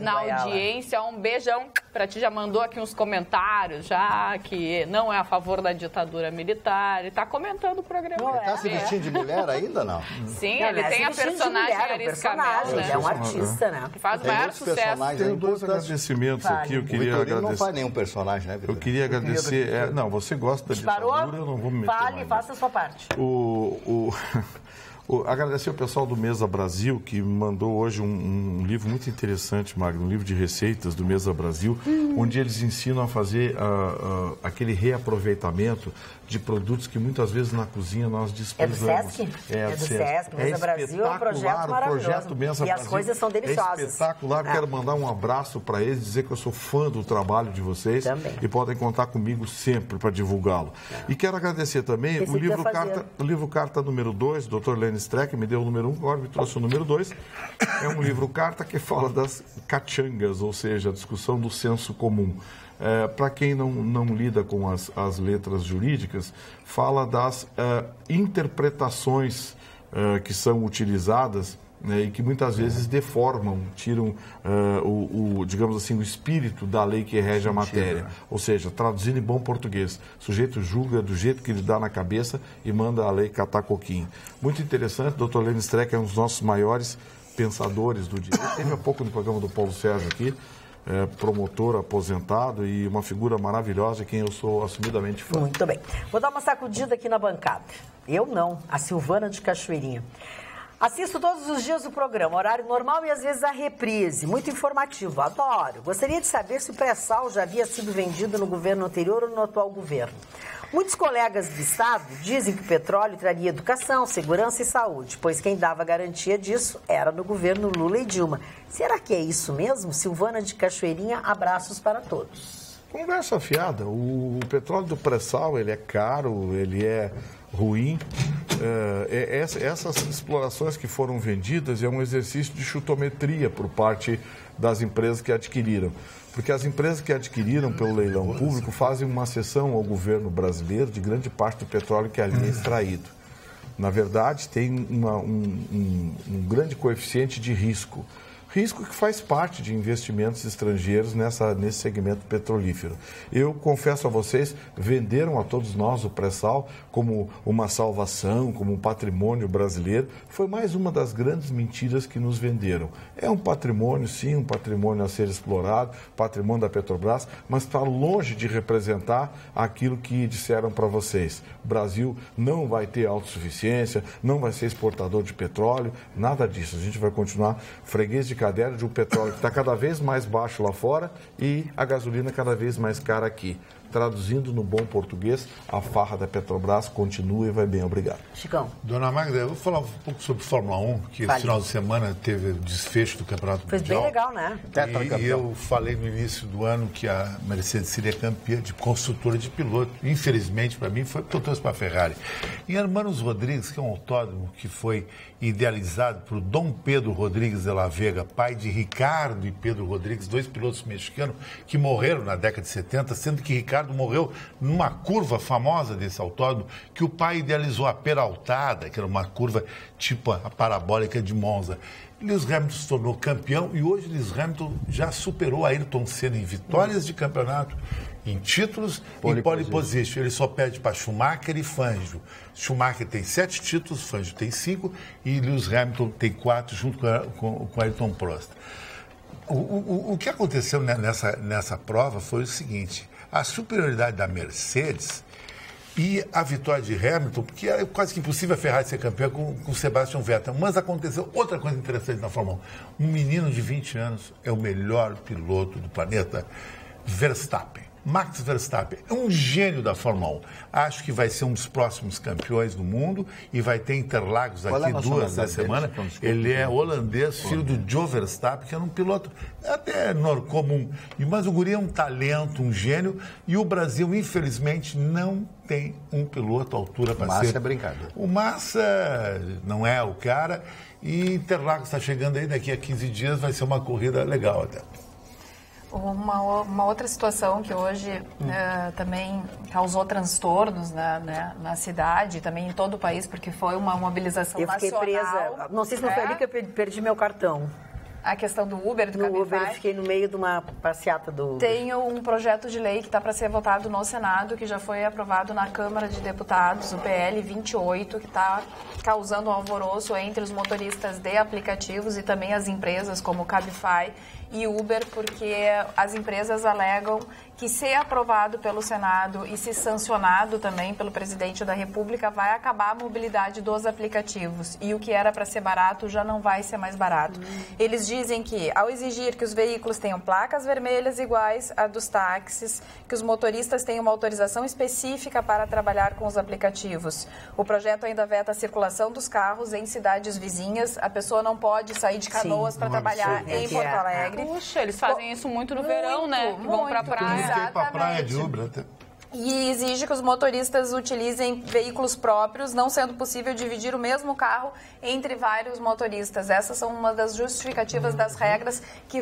na audiência. Um beijão para ti, já mandou aqui uns comentários, já que não é a favor da ditadura militar, ele está comentando o programa. Está se vestindo de mulher ainda, não? Sim, ele tem a personagem Aris Camel, né? É um artista, né? Que faz o maior sucesso. Tenho dois agradecimentos aqui. Eu queria agradecer. Não faz nenhum personagem, né, Vitor? Eu queria agradecer. Não, você gosta da ditadura, eu não vou me meter. Fale, faça a sua parte. Agradecer ao pessoal do Mesa Brasil, que me mandou hoje um livro muito interessante, Magno, um livro de receitas do Mesa Brasil, onde eles ensinam a fazer aquele reaproveitamento de produtos que muitas vezes na cozinha nós desprezamos. É do Sesc? É do Sesc. Mesa Brasil é um projeto maravilhoso. Mesa e as coisas são deliciosas. É espetacular. Quero mandar um abraço para eles, dizer que eu sou fã do trabalho de vocês. Também. E podem contar comigo sempre para divulgá-lo. E quero agradecer também o livro Carta número 2, do Dr. Lenny Streck, me deu o número 1, agora me trouxe o número 2. É um livro carta que fala das cachangas, ou seja, a discussão do senso comum. Para quem não lida com as letras jurídicas, fala das interpretações que são utilizadas, né, e que muitas vezes deformam, tiram digamos assim, o espírito da lei que rege a matéria. Ou seja, traduzindo em bom português, o sujeito julga do jeito que lhe dá na cabeça e manda a lei catar coquinho. Muito interessante, o Dr. Lenny Streck é um dos nossos maiores pensadores do direito. Teve há pouco no programa do Paulo Sérgio aqui, promotor aposentado e uma figura maravilhosa, de quem eu sou assumidamente fã. Muito bem. Vou dar uma sacudida aqui na bancada. Eu não, a Silvana de Cachoeirinha. Assisto todos os dias o programa, horário normal e às vezes a reprise. Muito informativo, adoro. Gostaria de saber se o pré-sal já havia sido vendido no governo anterior ou no atual governo. Muitos colegas do Estado dizem que o petróleo traria educação, segurança e saúde, pois quem dava garantia disso era no governo Lula e Dilma. Será que é isso mesmo? Silvana de Cachoeirinha, abraços para todos. Conversa fiada. O petróleo do pré-sal, ele é caro, ele é ruim. Essas explorações que foram vendidas é um exercício de chutometria por parte das empresas que adquiriram. Porque as empresas que adquiriram pelo leilão público fazem uma cessão ao governo brasileiro de grande parte do petróleo que ali é extraído. Na verdade, tem um grande coeficiente de risco. Risco que faz parte de investimentos estrangeiros nesse segmento petrolífero. Eu confesso a vocês, venderam a todos nós o pré-sal como uma salvação, como um patrimônio brasileiro. Foi mais uma das grandes mentiras que nos venderam. É um patrimônio, sim, um patrimônio a ser explorado, patrimônio da Petrobras, mas está longe de representar aquilo que disseram para vocês. O Brasil não vai ter autossuficiência, não vai ser exportador de petróleo, nada disso. A gente vai continuar freguês de cadeira de um petróleo que está cada vez mais baixo lá fora e a gasolina cada vez mais cara aqui. Traduzindo no bom português, a farra da Petrobras continua e vai bem. Obrigado. Chicão. Dona Magda, eu vou falar um pouco sobre Fórmula 1, que no final de semana teve o desfecho do Campeonato Mundial. Foi bem legal, né? E eu falei no início do ano que a Mercedes seria campeã de construtora de piloto. Infelizmente, para mim, foi porque eu trouxe para a Ferrari. Em Hermanos Rodrigues, que é um autódromo que foi idealizado por Dom Pedro Rodrigues de la Vega, pai de Ricardo e Pedro Rodrigues, dois pilotos mexicanos que morreram na década de 70, sendo que Ricardo morreu numa curva famosa desse autódromo que o pai idealizou, a Peraltada, que era uma curva tipo a parabólica de Monza. Lewis Hamilton se tornou campeão e hoje Lewis Hamilton já superou Ayrton Senna em vitórias de campeonato, em títulos e pole position. Ele só perde para Schumacher e Fangio. Schumacher tem 7 títulos, Fangio tem 5 e Lewis Hamilton tem 4 junto com Ayrton Prost. O que aconteceu nessa prova foi o seguinte: a superioridade da Mercedes e a vitória de Hamilton, porque era quase que impossível a Ferrari ser campeã com Sebastian Vettel. Mas aconteceu outra coisa interessante na Fórmula 1. Um menino de 20 anos é o melhor piloto do planeta, Verstappen. Max Verstappen é um gênio da Fórmula 1. Acho que vai ser um dos próximos campeões do mundo e vai ter Interlagos aqui 2 da semana. Ele é holandês, filho do Joe Verstappen, que era um piloto até comum. Mas o guri é um talento, um gênio, e o Brasil, infelizmente, não tem um piloto à altura para ser. Massa é brincadeira. O Massa não é o cara, e Interlagos está chegando aí, daqui a 15 dias vai ser uma corrida legal até. Uma outra situação que hoje também causou transtornos na cidade, também em todo o país, porque foi uma mobilização nacional. Eu fiquei presa, não sei se não foi ali que eu perdi meu cartão. A questão do Uber, do Cabify. No Uber, eu fiquei no meio de uma passeata do Uber. Tem um projeto de lei que está para ser votado no Senado, que já foi aprovado na Câmara de Deputados, o PL 28, que está causando um alvoroço entre os motoristas de aplicativos e também as empresas como o Cabify e Uber, porque as empresas alegam que, se aprovado pelo Senado e se sancionado também pelo presidente da República, vai acabar a mobilidade dos aplicativos. E o que era para ser barato já não vai ser mais barato. Eles dizem que, ao exigir que os veículos tenham placas vermelhas iguais à dos táxis, que os motoristas tenham uma autorização específica para trabalhar com os aplicativos. O projeto ainda veta a circulação dos carros em cidades vizinhas. A pessoa não pode sair de Canoas para trabalhar em Porto Alegre. Puxa, eles fazem isso muito no verão, né? Vão pra praia. Exatamente. Pra praia de Uber até. E exige que os motoristas utilizem veículos próprios, não sendo possível dividir o mesmo carro entre vários motoristas. Essas são uma das justificativas das regras que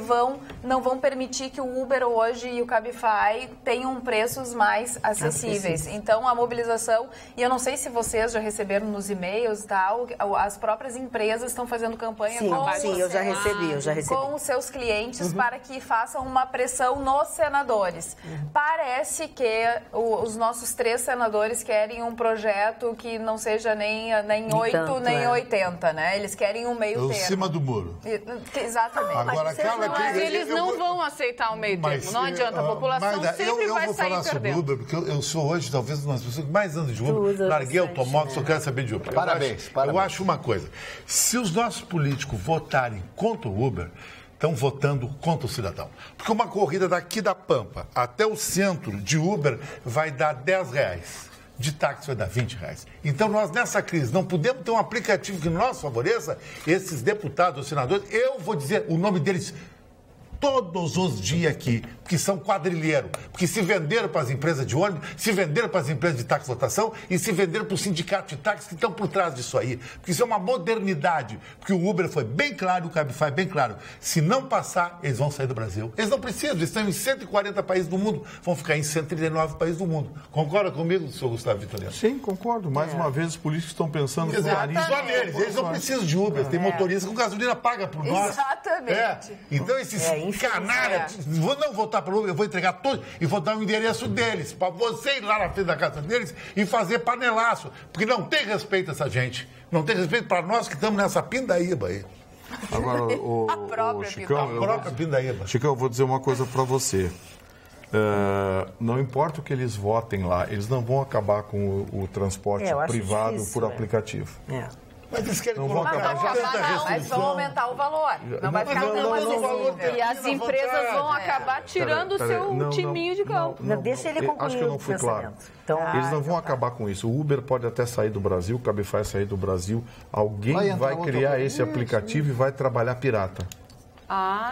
não vão permitir que o Uber hoje e o Cabify tenham preços mais acessíveis. Então, a mobilização, e eu não sei se vocês já receberam nos e-mails, tal, as próprias empresas estão fazendo campanha eu já recebi. Com os seus clientes para que façam uma pressão nos senadores. Parece que os nossos 3 senadores querem um projeto que não seja nem 8, nem 80, né? Eles querem um meio termo. Em cima do muro. Exatamente. Agora, mas eles não vão aceitar o meio termo. Não adianta, a população sempre vai sair perdendo. Eu vou falar sobre Uber, porque eu sou hoje, talvez, uma das pessoas que mais andam de Uber. Larguei o automóvel, só quero saber de Uber. Parabéns. Eu acho uma coisa. Se os nossos políticos votarem contra o Uber, estão votando contra o cidadão. Porque uma corrida daqui da Pampa até o centro de Uber vai dar R$10. De táxi vai dar R$20. Então, nós, nessa crise, não podemos ter um aplicativo que nos favoreça esses deputados ou senadores. Eu vou dizer o nome deles todos os dias aqui, porque são quadrilheiros, porque se venderam para as empresas de ônibus, se venderam para as empresas de táxi lotação e se venderam para o sindicato de táxi que estão por trás disso aí. Porque isso é uma modernidade, porque o Uber foi bem claro, o Cabify bem claro. Se não passar, eles vão sair do Brasil. Eles não precisam, eles estão em 140 países do mundo, vão ficar em 139 países do mundo. Concorda comigo, senhor Gustavo Vitoriano? Sim, concordo. Mais uma vez, os políticos estão pensando só neles, eles não precisam de Uber, tem motorista com gasolina paga por nós. Exatamente. Então, esses canalhas, vou não votar pelo Uber, eu vou entregar todos e vou dar o endereço deles, para você ir lá na frente da casa deles e fazer panelaço, porque não tem respeito essa gente. Não tem respeito para nós que estamos nessa pindaíba aí. Agora, a própria pindaíba. Chicão, eu vou dizer uma coisa para você. Não importa o que eles votem lá, eles não vão acabar com o transporte privado difícil, por aplicativo. Mas eles querem colocar mas vão aumentar o valor. Não vai ficar tão acessível. E as empresas vão acabar tirando o seu timinho de campo. Deixa ele concluir. Acho que eu não fui claro. Eles não vão acabar com isso. O Uber pode até sair do Brasil, o Cabify sair do Brasil. Alguém vai criar esse aplicativo e vai trabalhar pirata.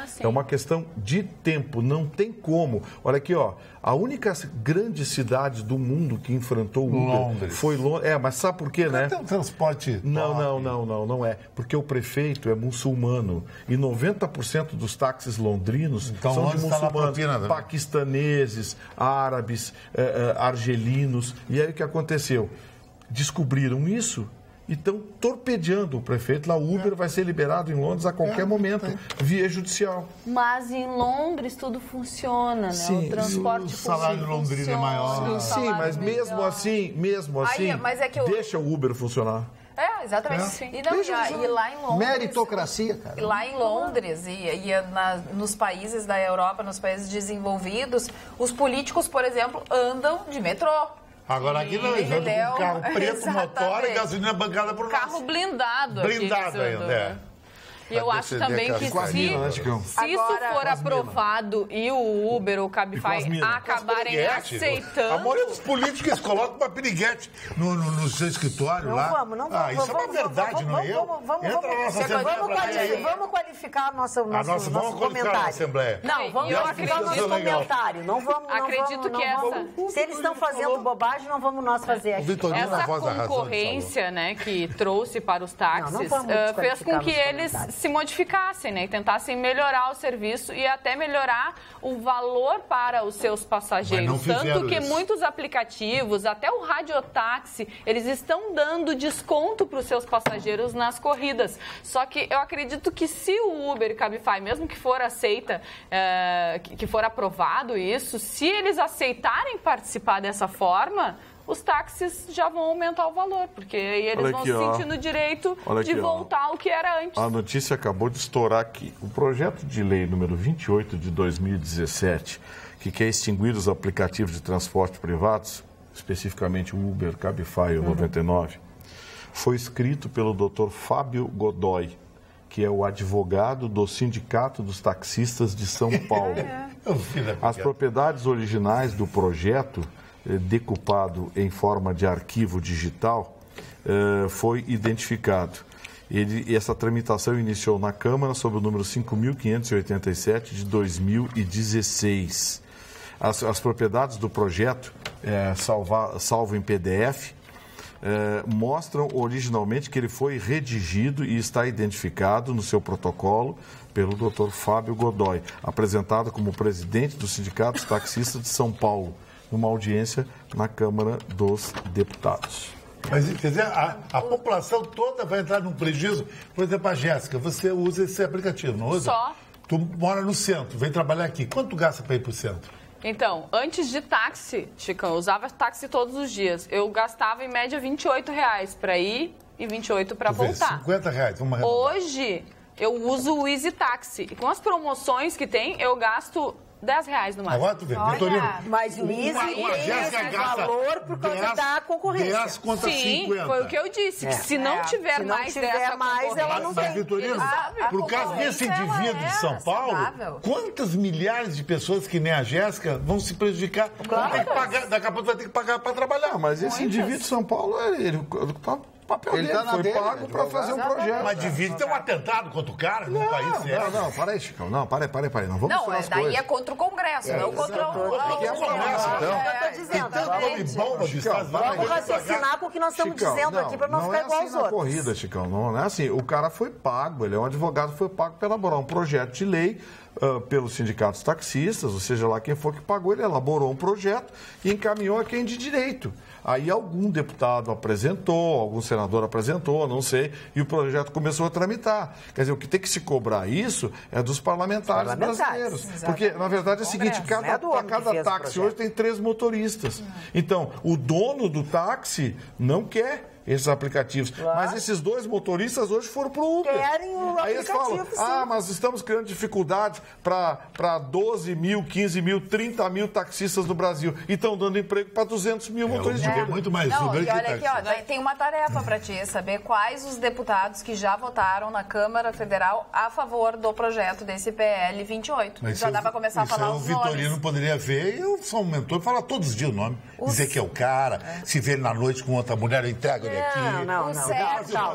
Sim. É uma questão de tempo, não tem como. Olha aqui, ó, a única grande cidade do mundo que enfrentou o Uber Londres. Foi Londres. Mas sabe por quê, né? Tem um transporte Não é. Porque o prefeito é muçulmano e 90% dos táxis londrinos são de muçulmanos, paquistaneses, árabes, argelinos. E aí o que aconteceu? Descobriram isso e estão torpedeando o prefeito. Lá o Uber vai ser liberado em Londres a qualquer momento, via judicial. Mas em Londres tudo funciona, né? Sim, o transporte público. O salário londrino é maior. Sim, mas mesmo assim, deixa o Uber funcionar. Exatamente. E lá em Londres... Meritocracia, cara. E lá em Londres nos países da Europa, nos países desenvolvidos, os políticos, por exemplo, andam de metrô. Agora aqui não, eles andam com um carro preto, motor e gasolina bancada por nós. Carro blindado. Blindado ainda, E eu acho também que se isso for aprovado e o Uber ou o Cabify acabarem aceitando... A maioria dos políticos colocam uma piriguete no seu escritório lá. Não vamos. Isso é uma verdade, não é eu? Vamos qualificar nosso comentário. Assembleia. Não, vamos qualificar nosso comentário. Não vamos. Acredito que se eles estão fazendo bobagem, não vamos nós fazer aqui. Essa concorrência, né, que trouxe para os táxis fez com que eles se modificassem, né, e tentassem melhorar o serviço e até melhorar o valor para os seus passageiros. Tanto que muitos aplicativos, até o radiotáxi, eles estão dando desconto para os seus passageiros nas corridas. Só que eu acredito que se o Uber e Cabify, mesmo que for aceita, que for aprovado isso, se eles aceitarem participar dessa forma, os táxis já vão aumentar o valor, porque aí eles vão se sentir no direito de voltar ao que era antes. A notícia acabou de estourar aqui. O projeto de lei número 28 de 2017, que quer extinguir os aplicativos de transporte privados, especificamente o Uber, Cabify ou 99, foi escrito pelo Dr. Fábio Godoy, que é o advogado do Sindicato dos Taxistas de São Paulo. As propriedades originais do projeto, decupado em forma de arquivo digital, foi identificado. Essa tramitação iniciou na Câmara sob o número 5.587 de 2016. As propriedades do projeto, salvo em PDF, mostram originalmente que ele foi redigido e está identificado no seu protocolo pelo Dr. Fábio Godoy, apresentado como presidente do Sindicato dos Taxistas de São Paulo, numa audiência na Câmara dos Deputados. Mas, quer dizer, a população toda vai entrar num prejuízo. Por exemplo, a Jéssica, você usa esse aplicativo, não usa? Só. Tu mora no centro, vem trabalhar aqui. Quanto gasta para ir para o centro? Então, antes de táxi, Chicão, eu usava táxi todos os dias. Eu gastava, em média, R$28 para ir e R$28 para voltar. R$50, vamos arredondar. Hoje, eu uso o Easy Taxi. E com as promoções que tem, eu gasto R$10 no máximo. Agora tu vê, Vitorino. Mas o Easy tem valor por causa da concorrência. 10 contra 50. Foi o que eu disse, que se não tiver mais dessa concorrência, ela não tem. Mas, Vitorino, por causa desse indivíduo de São Paulo, quantas milhares de pessoas que nem a Jéssica vão se prejudicar? Claro. Tem que pagar, daqui a pouco vai ter que pagar para trabalhar. Mas esse indivíduo de São Paulo, ele papel ele dele, foi pago para fazer um projeto. Mas divide, tem um atentado contra o cara no país sério. Não, para aí, Chicão. Não, para aí. Não vamos falar as daí coisas. é contra o Congresso, não contra o Congresso. Vamos raciocinar com o que nós estamos dizendo aqui para não ficar igual aos outros. Corrida, Chicão. Não é assim. O cara foi pago, ele é um advogado, foi pago para elaborar um projeto de lei pelos sindicatos taxistas, ou seja lá quem for que pagou, ele elaborou um projeto e encaminhou a quem de direito. Aí algum deputado apresentou, algum senador apresentou, não sei, e o projeto começou a tramitar. Quer dizer, o que tem que se cobrar isso é dos parlamentares brasileiros. Exatamente. Porque, na verdade, é o seguinte, cada táxi hoje tem 3 motoristas. Então, o dono do táxi não quer esses aplicativos. Claro. Mas esses 2 motoristas hoje foram para o Uber. Querem o Aí eles falam, mas estamos criando dificuldades para 12 mil, 15 mil, 30 mil taxistas no Brasil. E estão dando emprego para 200 mil motoristas. É muito mais Uber que olha aqui, tem uma tarefa para ti, saber quais os deputados que já votaram na Câmara Federal a favor do projeto desse PL 28. Mas já dá para começar a falar os nomes. O Vitorino poderia ver, eu sou um mentor, falar todos os dias o nome. Dizer que é o cara, se vê ele na noite com outra mulher, eu entrego ele aqui. Não.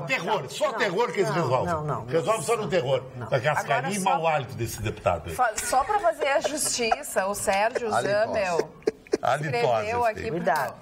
Terror, só terror que eles resolvem. Resolve só no terror. Da cascarinha e mau hálito desse deputado aí. Só para fazer a justiça, o Sérgio Zamel escreveu aqui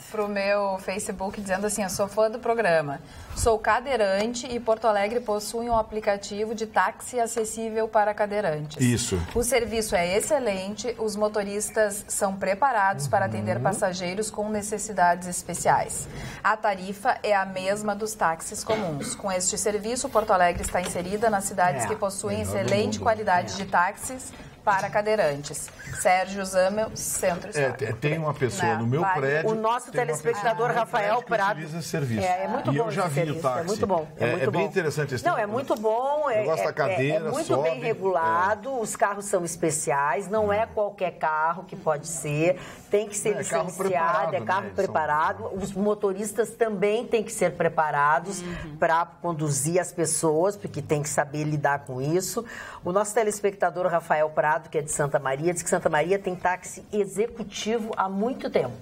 pro meu Facebook dizendo assim, eu sou fã do programa, sou cadeirante e Porto Alegre possui um aplicativo de táxi acessível para cadeirantes. Isso. O serviço é excelente, os motoristas são preparados para atender passageiros com necessidades especiais. A tarifa é a mesma dos táxis comuns. Com este serviço, Porto Alegre está inserida nas cidades que possuem excelente qualidade de táxis para cadeirantes. Sérgio Zamel, Centro-Histórico. Tem uma pessoa no meu prédio... O nosso telespectador Rafael Prado... utiliza serviço. É muito bom. E eu já vi o táxi. É muito bom. É bem interessante esse Não, é muito bom. Negócio da cadeira, é muito sobe, bem regulado. Os carros são especiais. Não é qualquer carro que pode ser. Tem que ser licenciado. É carro preparado. Os motoristas também têm que ser preparados para conduzir as pessoas, porque tem que saber lidar com isso. O nosso telespectador Rafael Prado, que é de Santa Maria, diz que Santa Maria tem táxi executivo há muito tempo.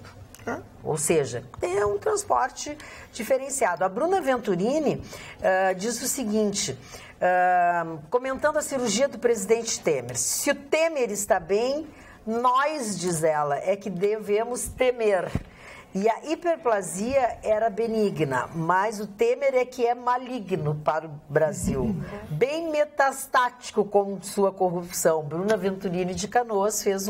Ou seja, é um transporte diferenciado. A Bruna Venturini diz o seguinte, comentando a cirurgia do presidente Temer: se o Temer está bem, nós, diz ela, é que devemos temer. E a hiperplasia era benigna, mas o Temer é que é maligno para o Brasil. Bem metastático com sua corrupção. Bruna Venturini de Canoas fez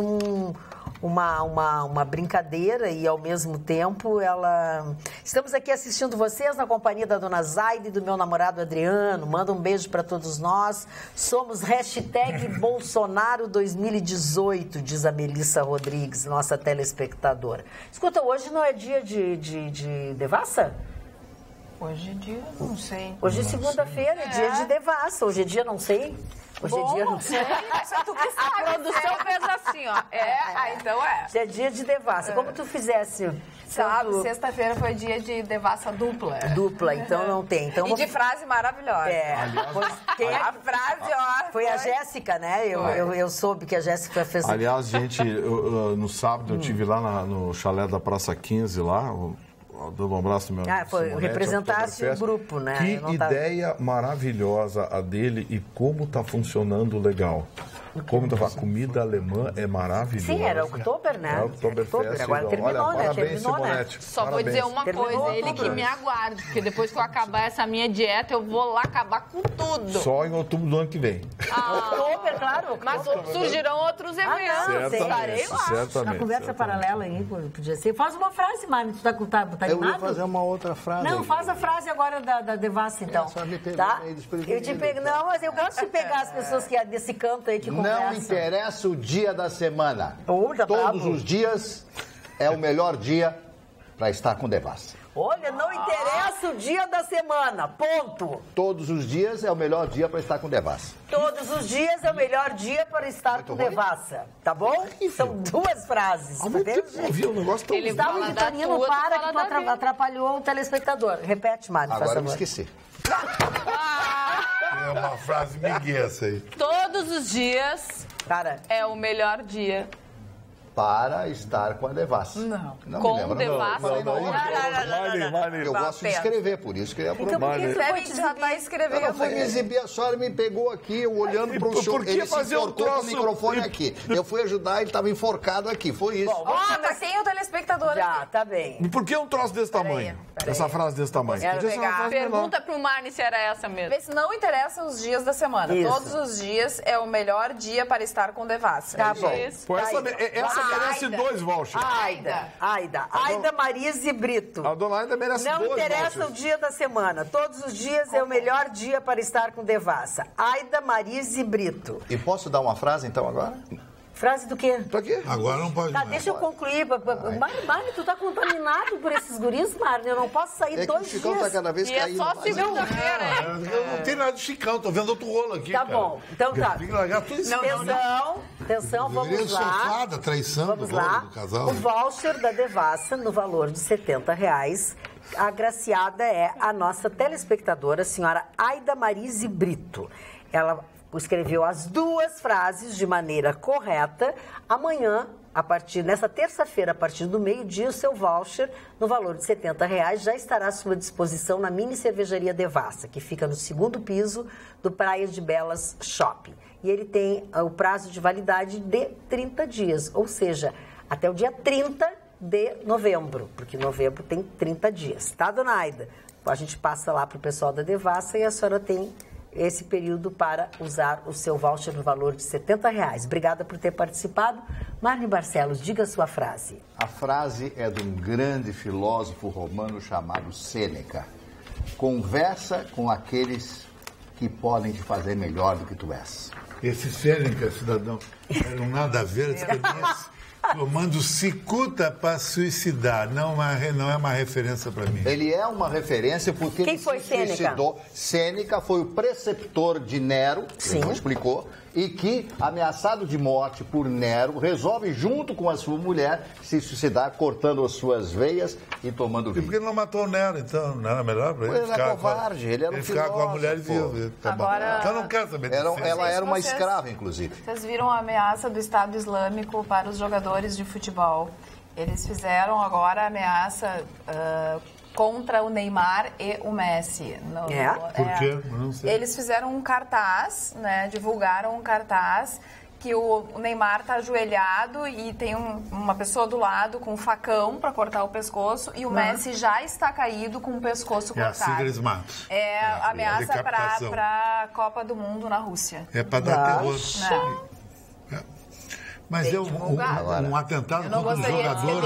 uma brincadeira e, ao mesmo tempo, ela... Estamos aqui assistindo vocês na companhia da dona Zaide e do meu namorado Adriano. Manda um beijo para todos nós. Somos #Bolsonaro 2018, diz a Melissa Rodrigues, nossa telespectadora. Escuta, hoje não é dia de devassa? Hoje é dia, não sei. Hoje é segunda-feira, é dia de devassa. Hoje é dia, não sei. Hoje é dia, não sei. Tu que sabe. A produção fez assim, ó. Então é. Hoje é dia de devassa. Como tu fizesse... Sábado, sexta-feira foi dia de devassa dupla. Dupla, então não tem. Então, e de frase maravilhosa. A frase, ó. Foi a Jéssica, né? Eu soube que a Jéssica fez... Aliás, gente, no sábado eu estive lá no chalé da Praça 15, lá... Dou um abraço meu amigo. Representasse o grupo, né? Que ideia maravilhosa a dele e como está funcionando legal. A comida alemã é maravilhosa. Sim, era Oktober, né? É Oktoberfest. Agora terminou, olha, né? Parabéns, Simonete. Só vou dizer uma coisa, ele que me aguarde, porque depois que eu acabar essa minha dieta, eu vou lá acabar com tudo. Só em outubro do ano que vem. Oktober, claro. Mas surgirão outros eventos. Estarei lá. Certamente. A conversa paralela aí, podia ser. Faz uma frase, Mari. Tu tá animado? Eu ia fazer uma outra frase. Não, faz a frase agora da devassa, então. Tá? Eu te pego. Não, mas eu gosto de pegar as pessoas que desse canto aí que conversam. Não interessa o dia da semana. Tá Todos os dias é o melhor dia para estar com devassa. Olha, não interessa o dia da semana, ponto. Todos os dias é o melhor dia para estar com devassa. Todos os dias é o melhor dia para estar com devassa, tá bom? São duas frases. Viu o negócio tão... Gustavo Vitorino, para que tu atrapalhou o telespectador. Repete, Mário, agora eu me esqueci. É uma frase migué essa aí. Todos os dias é o melhor dia para estar com a devassa. Não com devassa. Eu gosto de escrever, por isso que eu ia então, por que você já está escrevendo? Ela foi me exibir, a senhora me pegou aqui, eu olhando para o senhor. Ele se enforcou com o microfone aqui. Eu fui ajudar, ele estava enforcado aqui. Foi isso. Mas tem o telespectador já, tá bem. E por que um troço desse tamanho? Essa frase desse tamanho? Pergunta pro Marne se era essa mesmo. Vê se não interessa os dias da semana. Isso. Todos os dias é o melhor dia para estar com devassa. Tá bom. Essa merece 2 vouchers. Aida Marise Brito. A dona Aida merece 2 vouchers. Não interessa o dia da semana. Todos os dias é o melhor dia para estar com devassa. Aida Marise Brito. E posso dar uma frase então agora? Frase do quê? Pra quê? Agora não pode. Tá, deixa eu concluir. Marne, tu tá contaminado por esses guris, Marne. Eu não posso sair 2 dias. O Chicão tá cada vez caindo. E é só segunda-feira, Eu não tenho nada de Chicão, tô vendo outro rolo aqui. Tá bom, então tá. Tem que largar tudo isso. Atenção, vamos lá. Sofá da traição vamos lá. Do casal. O voucher da devassa no valor de R$70. A agraciada é a nossa telespectadora, a senhora Aida Marise Brito. Ela escreveu as 2 frases de maneira correta. Amanhã, nessa terça-feira, a partir do meio-dia, o seu voucher, no valor de R$70, já estará à sua disposição na Mini Cervejaria Devassa, que fica no 2º piso do Praia de Belas Shopping. E ele tem o prazo de validade de 30 dias, ou seja, até o dia 30 de novembro, porque novembro tem 30 dias. Tá, dona Aida? A gente passa lá para o pessoal da Devassa e a senhora tem esse período para usar o seu voucher no valor de R$70. Obrigada por ter participado. Marne Barcelos, diga a sua frase. A frase é de um grande filósofo romano chamado Sêneca. Conversa com aqueles que podem te fazer melhor do que tu és. Esse Sêneca, cidadão, não nada a ver, tomando cicuta para suicidar. Não é uma referência para mim. Ele é uma referência porque Quem foi Sêneca? Sêneca foi o preceptor de Nero, ele não explicou, e que, ameaçado de morte por Nero, resolve, junto com a sua mulher, se suicidar, cortando as suas veias e tomando vinho. E por que não matou o Nero, então? Não era melhor para ele? Ele era covarde, ele era um ficar com a mulher e viver. Tá Agora, então não quero saber disso. Ela era uma escrava, inclusive. Vocês viram a ameaça do Estado Islâmico para os jogadores de futebol? Eles fizeram agora a ameaça contra o Neymar e o Messi. Por quê? Não sei. Eles fizeram um cartaz, né, divulgaram um cartaz que o Neymar está ajoelhado e tem uma pessoa do lado com um facão para cortar o pescoço e o Messi já está caído com o pescoço cortado. Assim que eles matam. É ameaça para a Copa do Mundo na Rússia. É para dar terror. Mas deu um atentado contra um jogador.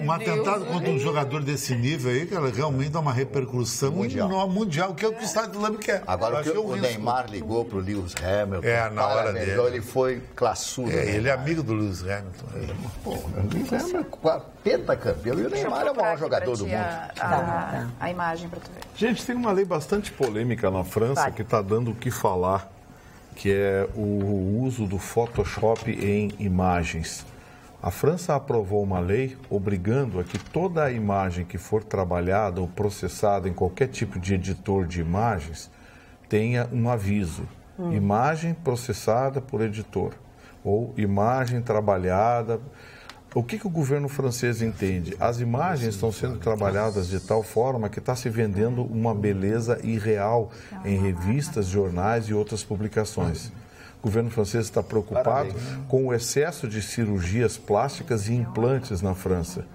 Um atentado contra um jogador desse nível aí, cara, realmente dá uma repercussão mundial, que é o que o Estado Islâmico quer. Agora, o Neymar ligou pro Lewis Hamilton. Na hora dele. Ele foi classudo. Ele é amigo do Lewis Hamilton. O Lewis Hamilton é pentacampeão e o Neymar é o maior jogador do mundo. A imagem para tu ver. Gente, tem uma lei bastante polêmica na França que está dando o que falar, que é o uso do Photoshop em imagens. A França aprovou uma lei obrigando a que toda a imagem que for trabalhada ou processada em qualquer tipo de editor de imagens tenha um aviso. Imagem processada por editor ou imagem trabalhada. O que o governo francês entende? As imagens estão sendo trabalhadas de tal forma que está se vendendo uma beleza irreal em revistas, jornais e outras publicações. O governo francês está preocupado com o excesso de cirurgias plásticas e implantes na França.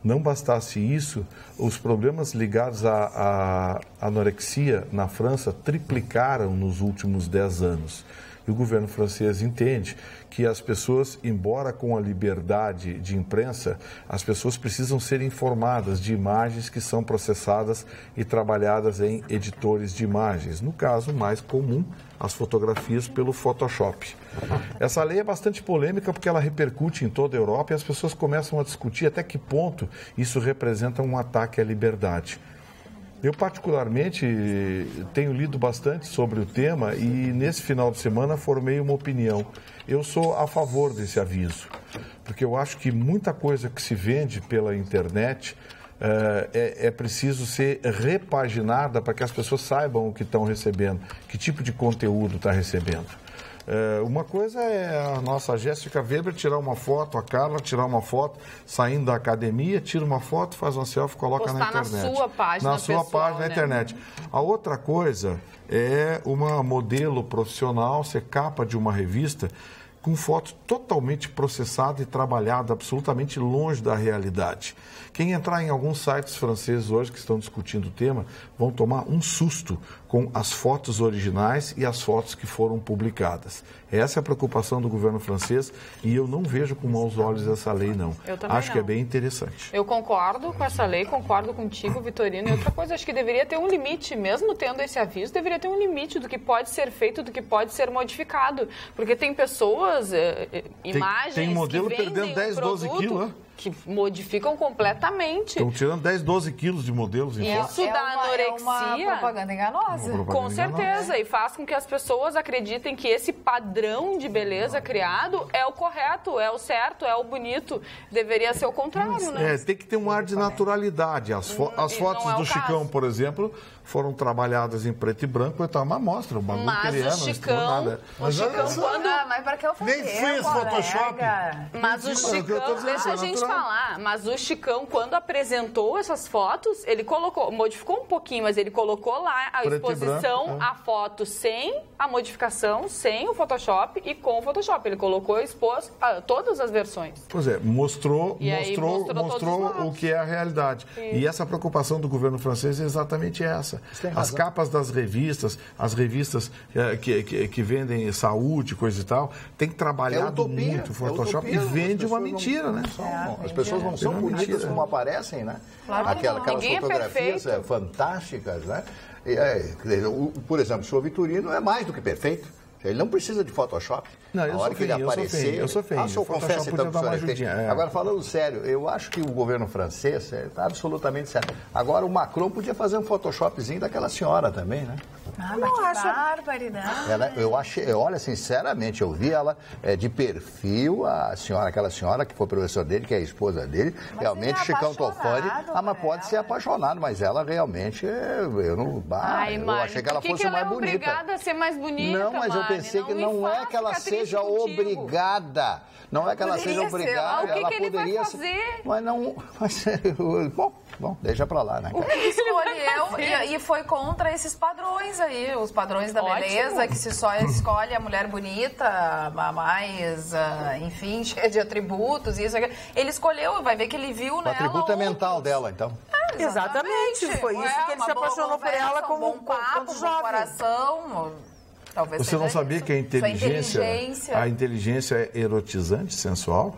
Não bastasse isso, os problemas ligados à anorexia na França triplicaram nos últimos 10 anos. E o governo francês entende que as pessoas, embora com a liberdade de imprensa, as pessoas precisam ser informadas de imagens que são processadas e trabalhadas em editores de imagens. No caso mais comum, as fotografias pelo Photoshop. Essa lei é bastante polêmica porque ela repercute em toda a Europa e as pessoas começam a discutir até que ponto isso representa um ataque à liberdade. Eu, particularmente, tenho lido bastante sobre o tema e, nesse final de semana, formei uma opinião. Eu sou a favor desse aviso, porque eu acho que muita coisa que se vende pela internet é preciso ser repaginada para que as pessoas saibam o que estão recebendo, que tipo de conteúdo está recebendo. Uma coisa é a nossa Jéssica Weber tirar uma foto, a Carla tirar uma foto saindo da academia, tira uma foto, faz uma selfie, coloca na internet. Na sua página na sua página na internet. A outra coisa é uma modelo profissional ser capa de uma revista com foto totalmente processada e trabalhada, absolutamente longe da realidade. Quem entrar em alguns sites franceses hoje que estão discutindo o tema, vão tomar um susto com as fotos originais e as fotos que foram publicadas. Essa é a preocupação do governo francês e eu não vejo com maus olhos essa lei, não. Eu também acho que é bem interessante. Eu concordo com essa lei, concordo contigo, Vitorino. E outra coisa, acho que deveria ter um limite, mesmo tendo esse aviso, deveria ter um limite do que pode ser feito, do que pode ser modificado. Porque tem pessoas, imagens tem modelo que vendem perdendo 10, 12 quilos, né? Que modificam completamente. Estão tirando 10, 12 quilos de modelos em foto. Isso da anorexia... É uma propaganda enganosa. Com certeza. E faz com que as pessoas acreditem que esse padrão de beleza criado é o correto, é o certo, é o bonito. Deveria ser o contrário, né? Tem que ter um ar de naturalidade. As fotos do Chicão, por exemplo, foram trabalhadas em preto e branco, então é uma amostra. O bagulho que ele é, o Chicão quando... Mas para que ofender? Nem fez Photoshop. Mas o Chicão, deixa a gente falar, mas o Chicão, quando apresentou essas fotos, ele colocou, modificou um pouquinho, mas ele colocou lá a exposição, a foto sem a modificação, sem o Photoshop e com o Photoshop. Ele colocou e expôs todas as versões. Pois é, mostrou o que é a realidade. Isso. E essa preocupação do governo francês é exatamente essa. As capas das revistas, as revistas que vendem saúde, coisa e tal, tem trabalhado muito o Photoshop e vende uma mentira, né? não. As pessoas não são bonitas como aparecem, né? Claro aquelas fotografias fantásticas, né? Por exemplo, o senhor Vitorino é mais do que perfeito. Ele não precisa de Photoshop. Não, eu sou feio, eu sou feio. O senhor confessa então que o senhor é feio. Agora, falando sério, eu acho que o governo francês está absolutamente certo. Agora, o Macron podia fazer um Photoshopzinho daquela senhora também, né? Mas que barbaridade. Eu achei, olha, sinceramente, eu vi ela de perfil, aquela senhora que foi professor dele, que é a esposa dele, mas realmente, Chicão Tofani, mas pode ser apaixonado, mas ela realmente, eu achei que ela fosse mais bonita. Ela é obrigada a ser mais bonita, não, mas eu pensei que não é que ela seja obrigada. Não é que ela seja obrigada, ela poderia ser. Mas não. Bom, deixa pra lá, né? Ele escolheu e foi contra esses padrões aí, os padrões da beleza, que se só escolhe a mulher bonita, a mais, enfim, cheia de atributos, isso aqui. Ele escolheu, vai ver que ele viu nela. O atributo é mental dela, então. Exatamente. Foi isso que ele se apaixonou por ela como um papo, um coração. Talvez você não sabia que a inteligência é erotizante, sensual?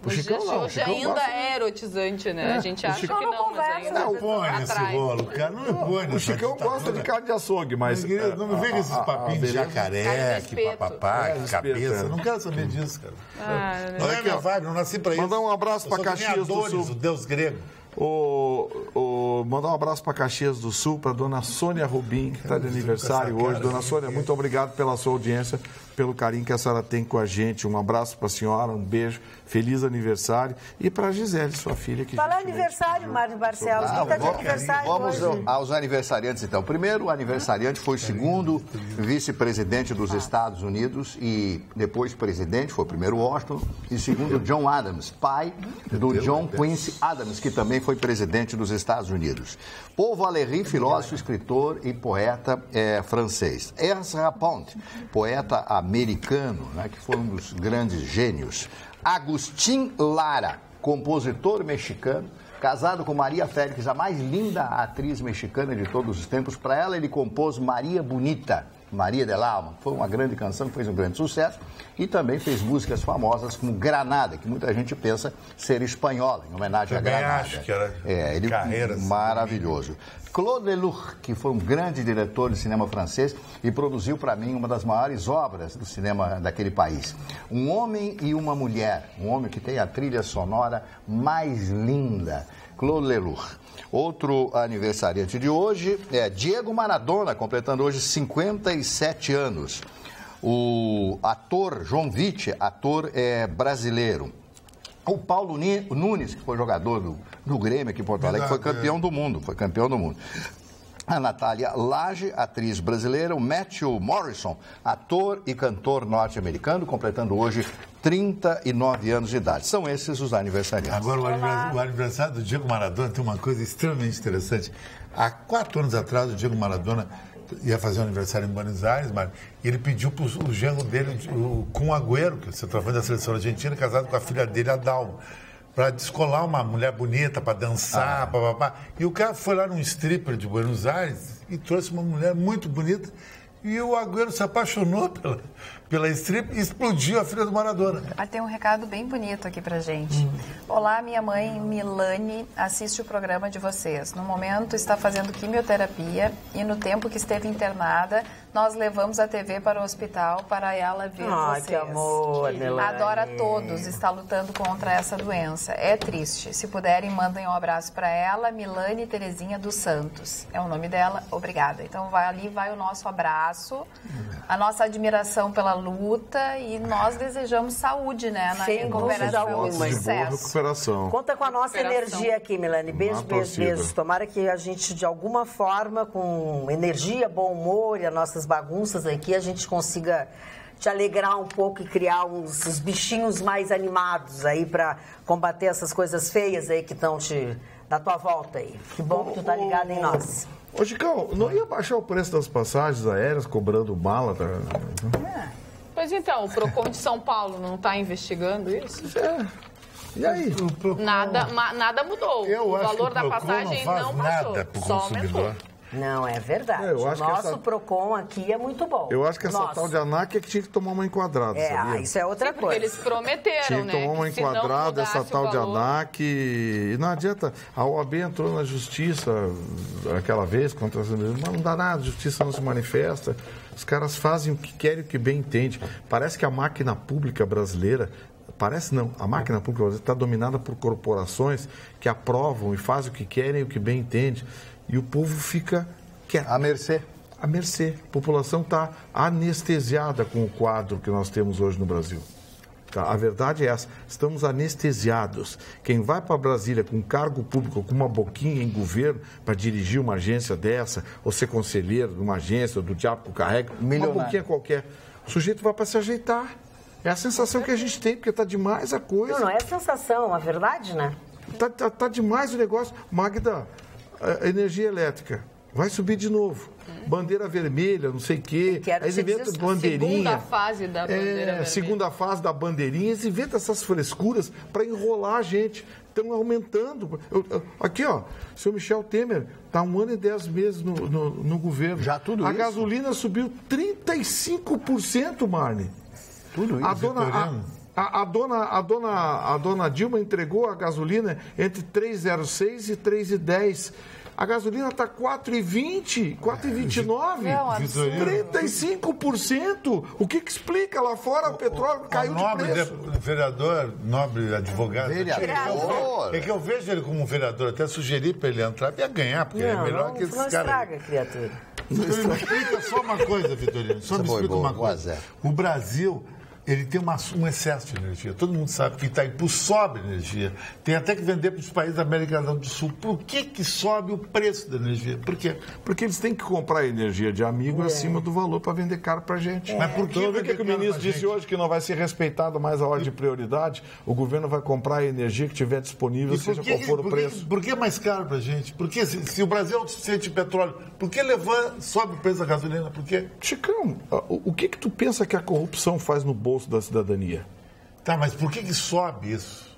O Chicão não. Hoje ainda é erotizante, né? A gente acha que não, mas ainda não põe esse rolo, cara. Não põe. O Chicão gosta de carne de açougue, mas... Não me vem com esses papinhos de jacaré, que papapá, que cabeça. Não quero saber disso, cara. Não é minha vibe, não nasci pra isso. Mandar um abraço pra Caxias do Sul. O deus grego. Mandar um abraço para Caxias do Sul, para dona Sônia Rubim, que está de aniversário hoje. Dona Sônia, muito obrigado pela sua audiência, pelo carinho que a senhora tem com a gente. Um abraço para a senhora, um beijo, feliz aniversário. E para a Gisele, sua filha. Que fala aniversário, Mário Barcelos. Quem está de aniversário hoje? Vamos aos aniversariantes, então. Primeiro, o aniversariante foi o segundo vice-presidente dos Estados Unidos e depois presidente, foi o primeiro Washington, e segundo John Adams, pai do John Quincy Adams, que também foi presidente dos Estados Unidos. Paul Valéry, filósofo, escritor e poeta francês. Ernst Rapont, poeta americano, né, que foi um dos grandes gênios. Agustín Lara, compositor mexicano, casado com Maria Félix, a mais linda atriz mexicana de todos os tempos. Para ela, ele compôs Maria Bonita, Maria del Alma. Foi uma grande canção que fez um grande sucesso e também fez músicas famosas como Granada, que muita gente pensa ser espanhola, em homenagem também a Granada. Acho que era ele carreira maravilhoso. Claude Lelouch, que foi um grande diretor de cinema francês e produziu para mim uma das maiores obras do cinema daquele país. Um Homem e uma Mulher, um homem que tem a trilha sonora mais linda, Claude Lelouch. Outro aniversariante de hoje é Diego Maradona, completando hoje 57 anos. O ator João Vitti, ator brasileiro. O Paulo Nunes, que foi jogador do Grêmio aqui em Porto Alegre, foi campeão do mundo. A Natália Lage, atriz brasileira. O Matthew Morrison, ator e cantor norte-americano, completando hoje 39 anos de idade. São esses os aniversariantes. Agora, o aniversário do Diego Maradona tem uma coisa extremamente interessante. Há 4 anos atrás, o Diego Maradona ia fazer um aniversário em Buenos Aires, e ele pediu para o genro dele, o Kun Agüero, que é o centroavante da seleção argentina, casado com a filha dele, a Dalma, para descolar uma mulher bonita, para dançar, papapá. E o cara foi lá num stripper de Buenos Aires e trouxe uma mulher muito bonita. E o Agüero se apaixonou pela strip e explodiu a filha do Maradona. Tem um recado bem bonito aqui pra gente. Olá, minha mãe Milane assiste o programa de vocês. No momento está fazendo quimioterapia e no tempo que esteve internada, nós levamos a TV para o hospital para ela ver vocês. Que amor, Milane. Adora todos, está lutando contra essa doença. É triste. Se puderem, mandem um abraço para ela, Milane Terezinha dos Santos. É o nome dela. Obrigada. Então ali vai o nosso abraço, a nossa admiração pela luta e nós desejamos saúde, né? Na recuperação e sucesso. Conta com a nossa energia aqui, Milane. Beijo, beijo, beijo. Tomara que a gente, de alguma forma, com energia, bom humor e as nossas bagunças aqui, a gente consiga te alegrar um pouco e criar uns bichinhos mais animados aí para combater essas coisas feias aí que estão da tua volta aí. Que bom que tu tá ligado em nós. Ô, Chicão, não ia baixar o preço das passagens aéreas cobrando bala? Pois então, o Procon de São Paulo não está investigando isso? E aí? Nada mudou. O valor da passagem não faz nada para o consumidor. Não, é verdade. O nosso PROCON aqui é muito bom. Eu acho que essa tal de ANAC é que tinha que tomar uma enquadrada, sabia? Isso é outra coisa. Porque eles prometeram, tinha que tomar uma enquadrada, essa tal de ANAC. E não adianta. A OAB entrou na justiça aquela vez contra as empresas, mas não dá nada, a justiça não se manifesta. Os caras fazem o que querem, o que bem entendem. Parece que a máquina pública brasileira... Parece não, a máquina pública brasileira está dominada por corporações que aprovam e fazem o que querem, o que bem entendem. E o povo fica quieto. À mercê. À mercê. A população está anestesiada com o quadro que nós temos hoje no Brasil. Tá? A verdade é essa, estamos anestesiados. Quem vai para Brasília com cargo público, com uma boquinha em governo, para dirigir uma agência dessa, ou ser conselheiro de uma agência, ou do diabo que carrega, uma boquinha qualquer, o sujeito vai para se ajeitar. É a sensação que a gente tem, porque está demais a coisa. Não é sensação, é verdade, né? Tá demais o negócio. Magda, a energia elétrica vai subir de novo. Bandeira vermelha, não sei o quê. Aí eles inventam bandeirinha. Segunda fase da bandeira vermelha. Segunda fase da bandeirinha. Eles inventam essas frescuras para enrolar a gente. Estão aumentando. Aqui, ó, o senhor Michel Temer está 1 ano e 10 meses no governo. Já tudo a isso? A gasolina subiu 35%, Marne. Tudo isso. A dona Dilma entregou a gasolina entre 3,06 e 3,10. A gasolina está 4,20, 4,29. 35%. O que explica lá fora? O petróleo caiu de preço. Vereador, nobre advogado. Vereador. É que eu vejo ele como um vereador. Até sugeri para ele entrar. Ia ganhar, porque é melhor que esse cara. Não estraga, criatura. Me explica só uma coisa, Vitorino. Só me explica uma coisa. O Brasil... Ele tem um excesso de energia. Todo mundo sabe que Itaipu sobe energia. Tem até que vender para os países da América do Sul. Por que sobe o preço da energia? Por quê? Porque eles têm que comprar energia de amigo acima do valor para vender caro para a gente. Mas por que o que o ministro disse hoje? Que não vai ser respeitado mais a ordem de prioridade. O governo vai comprar a energia que tiver disponível, seja qual for o preço. Por que é mais caro para a gente? Por que, se o Brasil é autossuficiente de petróleo, por que sobe o preço da gasolina? Por quê? Chicão, o que tu pensa que a corrupção faz no bolso da cidadania? Tá, mas por que sobe isso?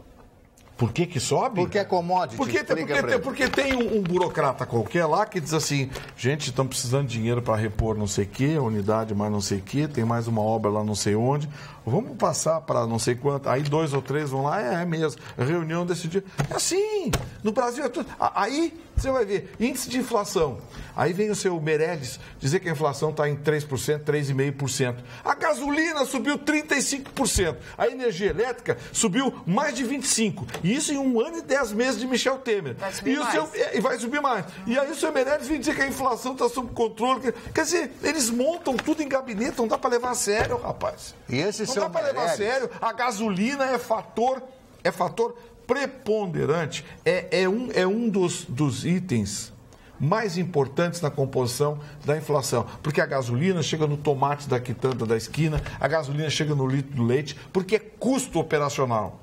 Por que sobe? Porque é commodity. Porque tem um burocrata qualquer lá que diz assim, gente, estão precisando de dinheiro para repor não sei o quê, unidade mais não sei o quê, tem mais uma obra lá não sei onde, vamos passar para não sei quanto, aí 2 ou 3 vão lá, é mesmo, reunião desse dia. É assim, no Brasil é tudo. Aí você vai ver, índice de inflação. Aí vem o seu Meirelles dizer que a inflação está em 3%, 3,5%. A gasolina subiu 35%. A energia elétrica subiu mais de 25%. E isso em 1 ano e 10 meses de Michel Temer. Vai subir mais. E vai subir mais. E aí o seu Meirelles vem dizer que a inflação está sob controle. Quer dizer, eles montam tudo em gabinete, não dá para levar a sério, rapaz. E esse não dá para levar a sério. A gasolina é fator preponderante, é um dos itens mais importantes na composição da inflação, porque a gasolina chega no tomate da quitanda da esquina, a gasolina chega no litro do leite, porque é custo operacional.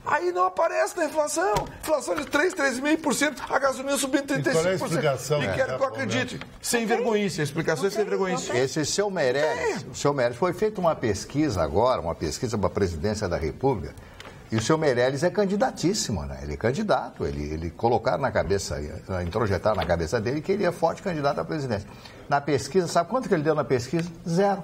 Aí não aparece na inflação. Inflação de 3,5%, a gasolina subindo 35%. Qual é a explicação? E quero que eu acredite. Sem vergonhice. A explicação é sem vergonhice. Esse seu Meirelles, foi feita uma pesquisa agora, uma pesquisa para a presidência da República, e o seu Meirelles é candidatíssimo, né? Ele é candidato, ele colocaram na cabeça, introjetaram na cabeça dele que ele é forte candidato à presidência. Na pesquisa, sabe quanto que ele deu na pesquisa? 0.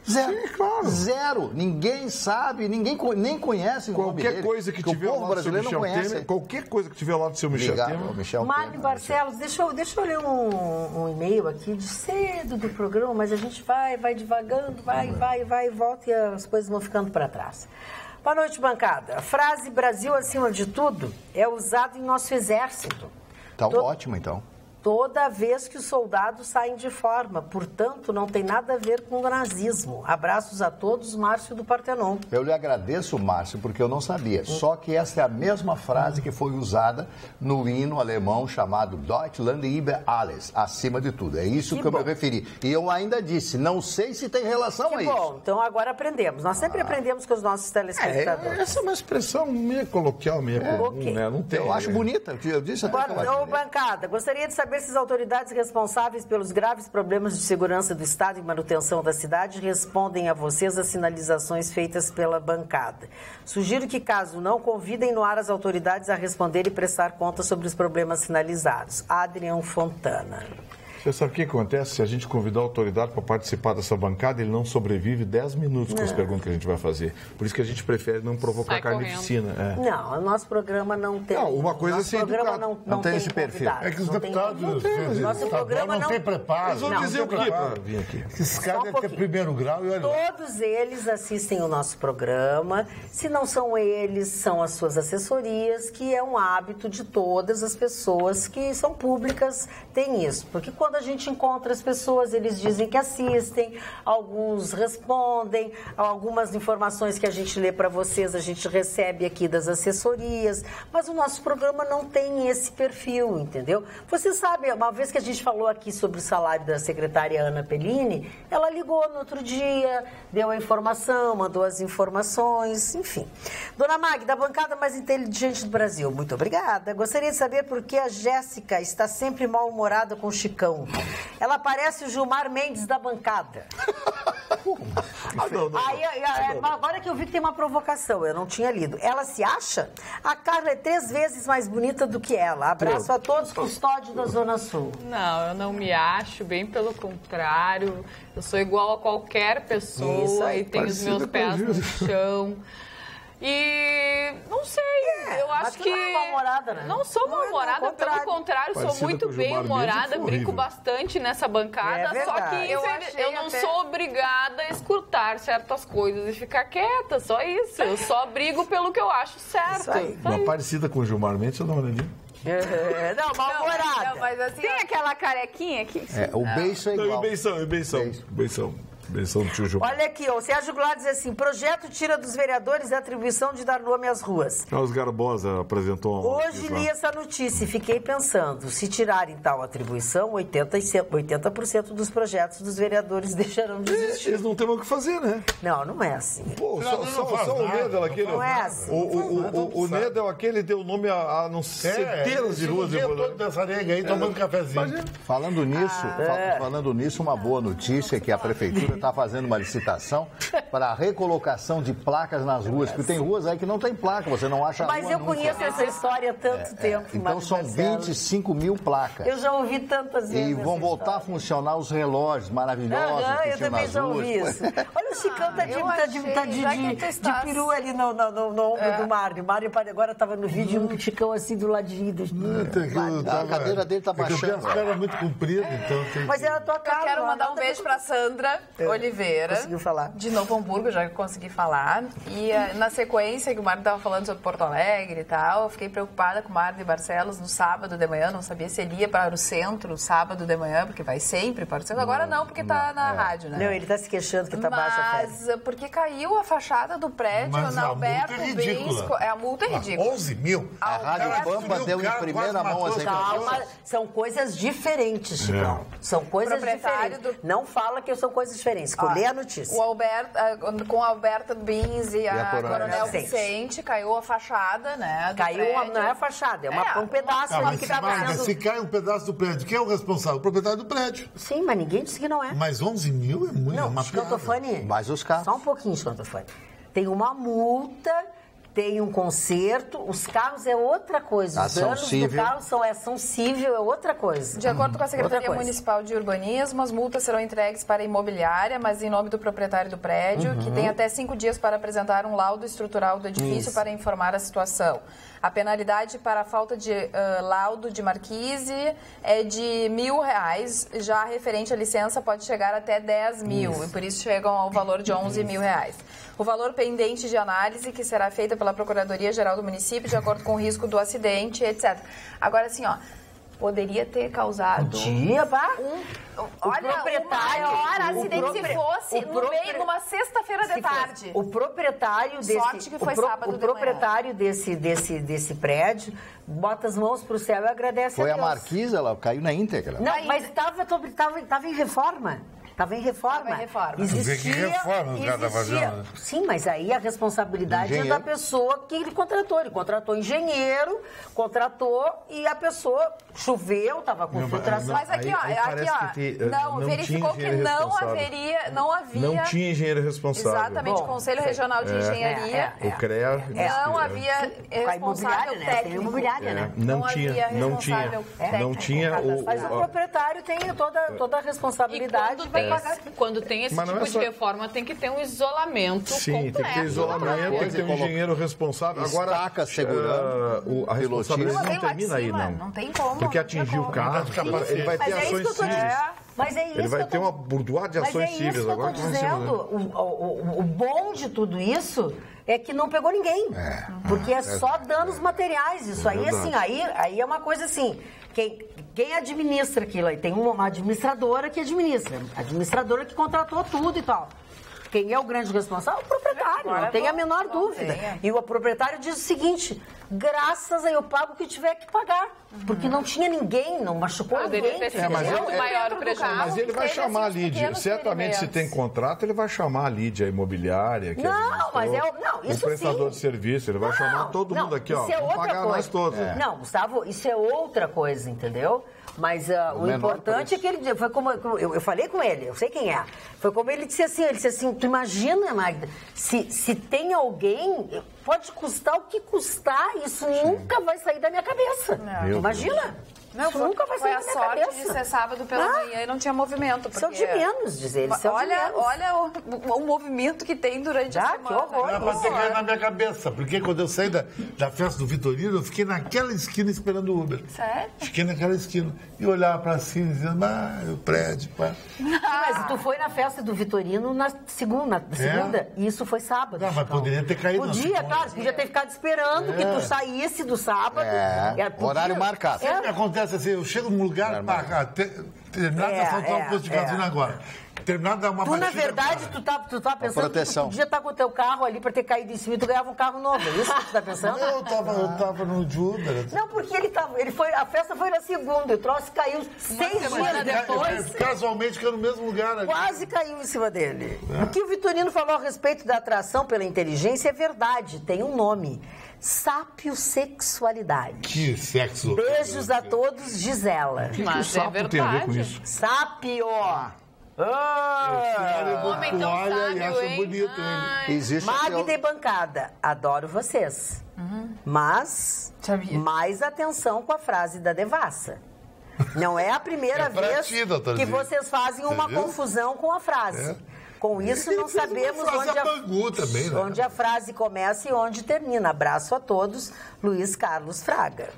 Sim, claro. 0. Ninguém sabe, ninguém nem conhece qualquer coisa que tiver ao lado do seu Michel Temer. Qualquer coisa que tiver ao lado do seu Michel Temer. Mário Barcelos, deixa eu ler um e-mail aqui de cedo do programa, mas a gente vai divagando, vai e volta e as coisas vão ficando para trás. Boa noite, bancada. A frase Brasil acima de tudo é usada em nosso exército. Tá ótimo, então. Toda vez que os soldados saem de forma. Portanto, não tem nada a ver com o nazismo. Abraços a todos, Márcio do Partenon. Eu lhe agradeço, Márcio, porque eu não sabia. Só que essa é a mesma frase que foi usada no hino alemão chamado Deutschland über alles, acima de tudo. É isso que eu me referi. E eu ainda disse, não sei se tem relação a isso. Bom, então agora aprendemos. Nós sempre aprendemos com os nossos telespectadores. Essa é uma expressão meio coloquial, meio comum, né? Não tem, eu acho bonita. Eu disse até que Ô, bancada, gostaria de saber se as autoridades responsáveis pelos graves problemas de segurança do Estado e manutenção da cidade respondem a vocês as sinalizações feitas pela bancada. Sugiro que, caso não, convidem no ar as autoridades a responder e prestar conta sobre os problemas sinalizados. Adriano Fontana. Você sabe o que acontece? Se a gente convidar a autoridade para participar dessa bancada, ele não sobrevive 10 minutos com as perguntas que a gente vai fazer. Por isso que a gente prefere não provocar carnificina. Não, o nosso programa não tem. Não, uma coisa assim, não tem esse perfil. É que os deputados nosso programa não tem preparo. Eles vão dizer o quê para vir aqui? Esses caras devem ter primeiro grau e olha lá. Todos eles assistem o nosso programa. Se não são eles, são as suas assessorias, que é um hábito de todas as pessoas que são públicas, tem isso. Porque quando a gente encontra as pessoas, eles dizem que assistem, alguns respondem, algumas informações que a gente lê para vocês, a gente recebe aqui das assessorias, mas o nosso programa não tem esse perfil, entendeu? Você sabe, uma vez que a gente falou aqui sobre o salário da secretária Ana Pellini, ela ligou no outro dia, deu a informação, mandou as informações, enfim. Dona Mag, da bancada mais inteligente do Brasil, muito obrigada. Gostaria de saber por que a Jéssica está sempre mal-humorada com o Chicão. Ela parece o Gilmar Mendes da bancada. Agora que eu vi que tem uma provocação, eu não tinha lido. Ela se acha? A Carla é 3 vezes mais bonita do que ela. Abraço a todos, custódio da Zona Sul. Não, eu não me acho, bem pelo contrário. Eu sou igual a qualquer pessoa e tenho os meus pés no chão. E não sei, eu acho que... Não é mal-humorada, né? Não sou mal-humorada, pelo contrário, sou muito bem-humorada, brinco bastante nessa bancada, só que eu não sou obrigada a escutar certas coisas e ficar quieta, só isso. Eu só brigo pelo que eu acho certo. Uma parecida com o Gilmar Mendes, eu dou uma olhadinha. Não, mal-humorada. Mas assim, tem aquela carequinha aqui. O beiço é igual. Beição do tio Gilmar. Olha aqui, o Sérgio Goulart diz assim, projeto tira dos vereadores a atribuição de dar nome às ruas. Os Garbosa apresentou... Hoje li essa notícia e fiquei pensando, se tirarem tal atribuição, 80% dos projetos dos vereadores deixarão de existir. Eles não têm o que fazer, né? Não é assim. Pô, só o Nedel aquele... Não é assim. O Nedel aquele deu nome a não centenas de ruas. Todo dessa areia aí tomando cafezinho. Falando nisso, uma boa notícia é que a prefeitura está fazendo uma licitação para a recolocação de placas nas ruas, porque tem ruas aí que não tem placa, você não acha Mas rua eu conheço essa história há tanto tempo. Então são 25 mil placas. Eu já ouvi tantas vezes. E vão voltar a funcionar os relógios maravilhosos que eu também já ouvi isso. Olha, o Chicão tá de peru ali no ombro do Mário. O Mário agora estava no vídeo um Chicão assim do ladinho. A cadeira dele está baixando. Porque a cara é muito comprida, então... Mas é a tua cara. Eu quero mandar um beijo para Sandra Oliveira. Conseguiu falar. De Novo Hamburgo, já consegui falar. E na sequência que o Mário estava falando sobre Porto Alegre e tal, eu fiquei preocupada com o Mário de Barcelos no sábado de manhã. Não sabia se ele ia para o centro sábado de manhã, porque vai sempre para o centro. Agora não, porque está na rádio, né? Não, ele está se queixando que está baixa a fé. Mas porque caiu a fachada do prédio na Alberto Bisco. A multa é ridícula. 11 mil? A Rádio Pampa deu em primeira mão essa informação. São coisas diferentes, Chicão. São coisas diferentes. Não fala que são coisas diferentes. Lê a notícia. Com a Alberta Bins e a Coronel Vicente, caiu a fachada, né? Não é a fachada, é um pedaço ali que estava sendo... Se cai um pedaço do prédio, quem é o responsável? O proprietário do prédio. Sim, mas ninguém disse que não é. Mas 11 mil é muito. Não, Scantofani, mas os carros. Só um pouquinho, Scantofani. Tem uma multa... Tem um conserto, os carros é outra coisa. Os danos do carro são ação civil, é outra coisa. De acordo com a Secretaria Municipal de Urbanismo, as multas serão entregues para a imobiliária, mas em nome do proprietário do prédio, que tem até 5 dias para apresentar um laudo estrutural do edifício para informar a situação. A penalidade para a falta de laudo de marquise é de R$1.000, já referente à licença pode chegar até 10 mil, e por isso chegam ao valor de 11 mil reais. O valor pendente de análise, que será feita pela Procuradoria-Geral do município, de acordo com o risco do acidente, etc. Agora, assim, poderia ter causado o maior acidente se fosse numa sexta-feira de tarde. O proprietário desse... Sorte que foi sábado de manhã. O proprietário desse prédio bota as mãos pro céu e agradece a Deus. Foi a marquise, ela caiu na íntegra. Não, mas estava em reforma. Estava em reforma. Estava em reforma. Existia, que reforma o cara tá fazendo? Sim, mas aí a responsabilidade é da pessoa que ele contratou. Ele contratou engenheiro, e a pessoa choveu, estava com filtração. Mas aqui, ó, verificou que não havia... Não tinha engenheiro responsável. Exatamente, o Conselho Regional de Engenharia. O CREA. Não havia responsável técnico. Não tinha. Mas o proprietário tem toda a responsabilidade. Quando tem esse tipo de reforma, tem que ter um isolamento completo. Sim, tem que ter isolamento, tem que ter um engenheiro responsável. Agora, a responsabilidade não termina aí, não. Não tem como. Porque atingiu o carro, ele vai ter ações cíveis. Mas é isso ele vai ter uma burdoada de ações cíveis. Agora eu estou dizendo. O bom de tudo isso é que não pegou ninguém. Porque é só danos materiais. Isso aí, assim, aí é uma coisa assim. Quem administra aquilo aí? Tem uma administradora que administra. Administradora que contratou tudo e tal. Quem é o grande responsável? O proprietário, não tem a menor dúvida. E o proprietário diz o seguinte, graças a eu pago o que tiver que pagar. Porque não tinha ninguém, não machucou ninguém. Mas ele vai chamar a Lídia. Certamente, se tem contrato, ele vai chamar a Lídia imobiliária. Isso o prestador de serviço, ele vai chamar todo mundo aqui, ó. Vamos pagar nós todos. Não, Gustavo, isso é outra coisa, entendeu? Mas o importante é que ele... Foi como eu falei com ele, eu sei quem é. Foi como ele disse assim, tu imagina, Magda, se tem alguém, pode custar o que custar, isso nunca vai sair da minha cabeça. Imagina. Não, isso nunca vai sair da minha cabeça. Foi a sorte de ser sábado pela manhã e não tinha movimento. Porque... São de menos, diz ele. Olha o movimento que tem durante a semana. Que horror. Não vai ter cair na minha cabeça. Porque quando eu saí da festa do Vitorino, eu fiquei naquela esquina esperando o Uber. Sério? Fiquei naquela esquina. E olhava pra cima dizendo, o prédio, pá. Mas tu foi na festa do Vitorino na segunda e isso foi sábado. Não, mas poderia ter caído na segunda. Claro, podia ter ficado esperando que tu saísse do sábado. Horário marcado. Sempre acontece assim, eu chego num lugar, terminado de faltar um posto de gasolina agora. Terminado de dar uma batida. Na verdade, tu tá pensando que tu podia estar com o teu carro ali para ter caído em cima e tu ganhava um carro novo. É isso que tu tá pensando? Eu tava no Uber. Não, porque a festa foi na segunda, o troço caiu 6 dias depois. Casualmente caiu no mesmo lugar ali. Quase caiu em cima dele. O que o Vitorino falou a respeito da atração pela inteligência é verdade, tem um nome. Sapiosexualidade. Que sexo. Beijos a todos, Gisela. O que o sapo tem a ver com isso? Sapio. Homem tão sábio, hein? Bonito, Existe Magda e bancada, adoro vocês. Mas, mais atenção com a frase da devassa. Não é a primeira vez que vocês fazem uma confusão com a frase. Com isso, não sabemos onde a frase começa e onde termina. Abraço a todos, Luiz Carlos Fraga.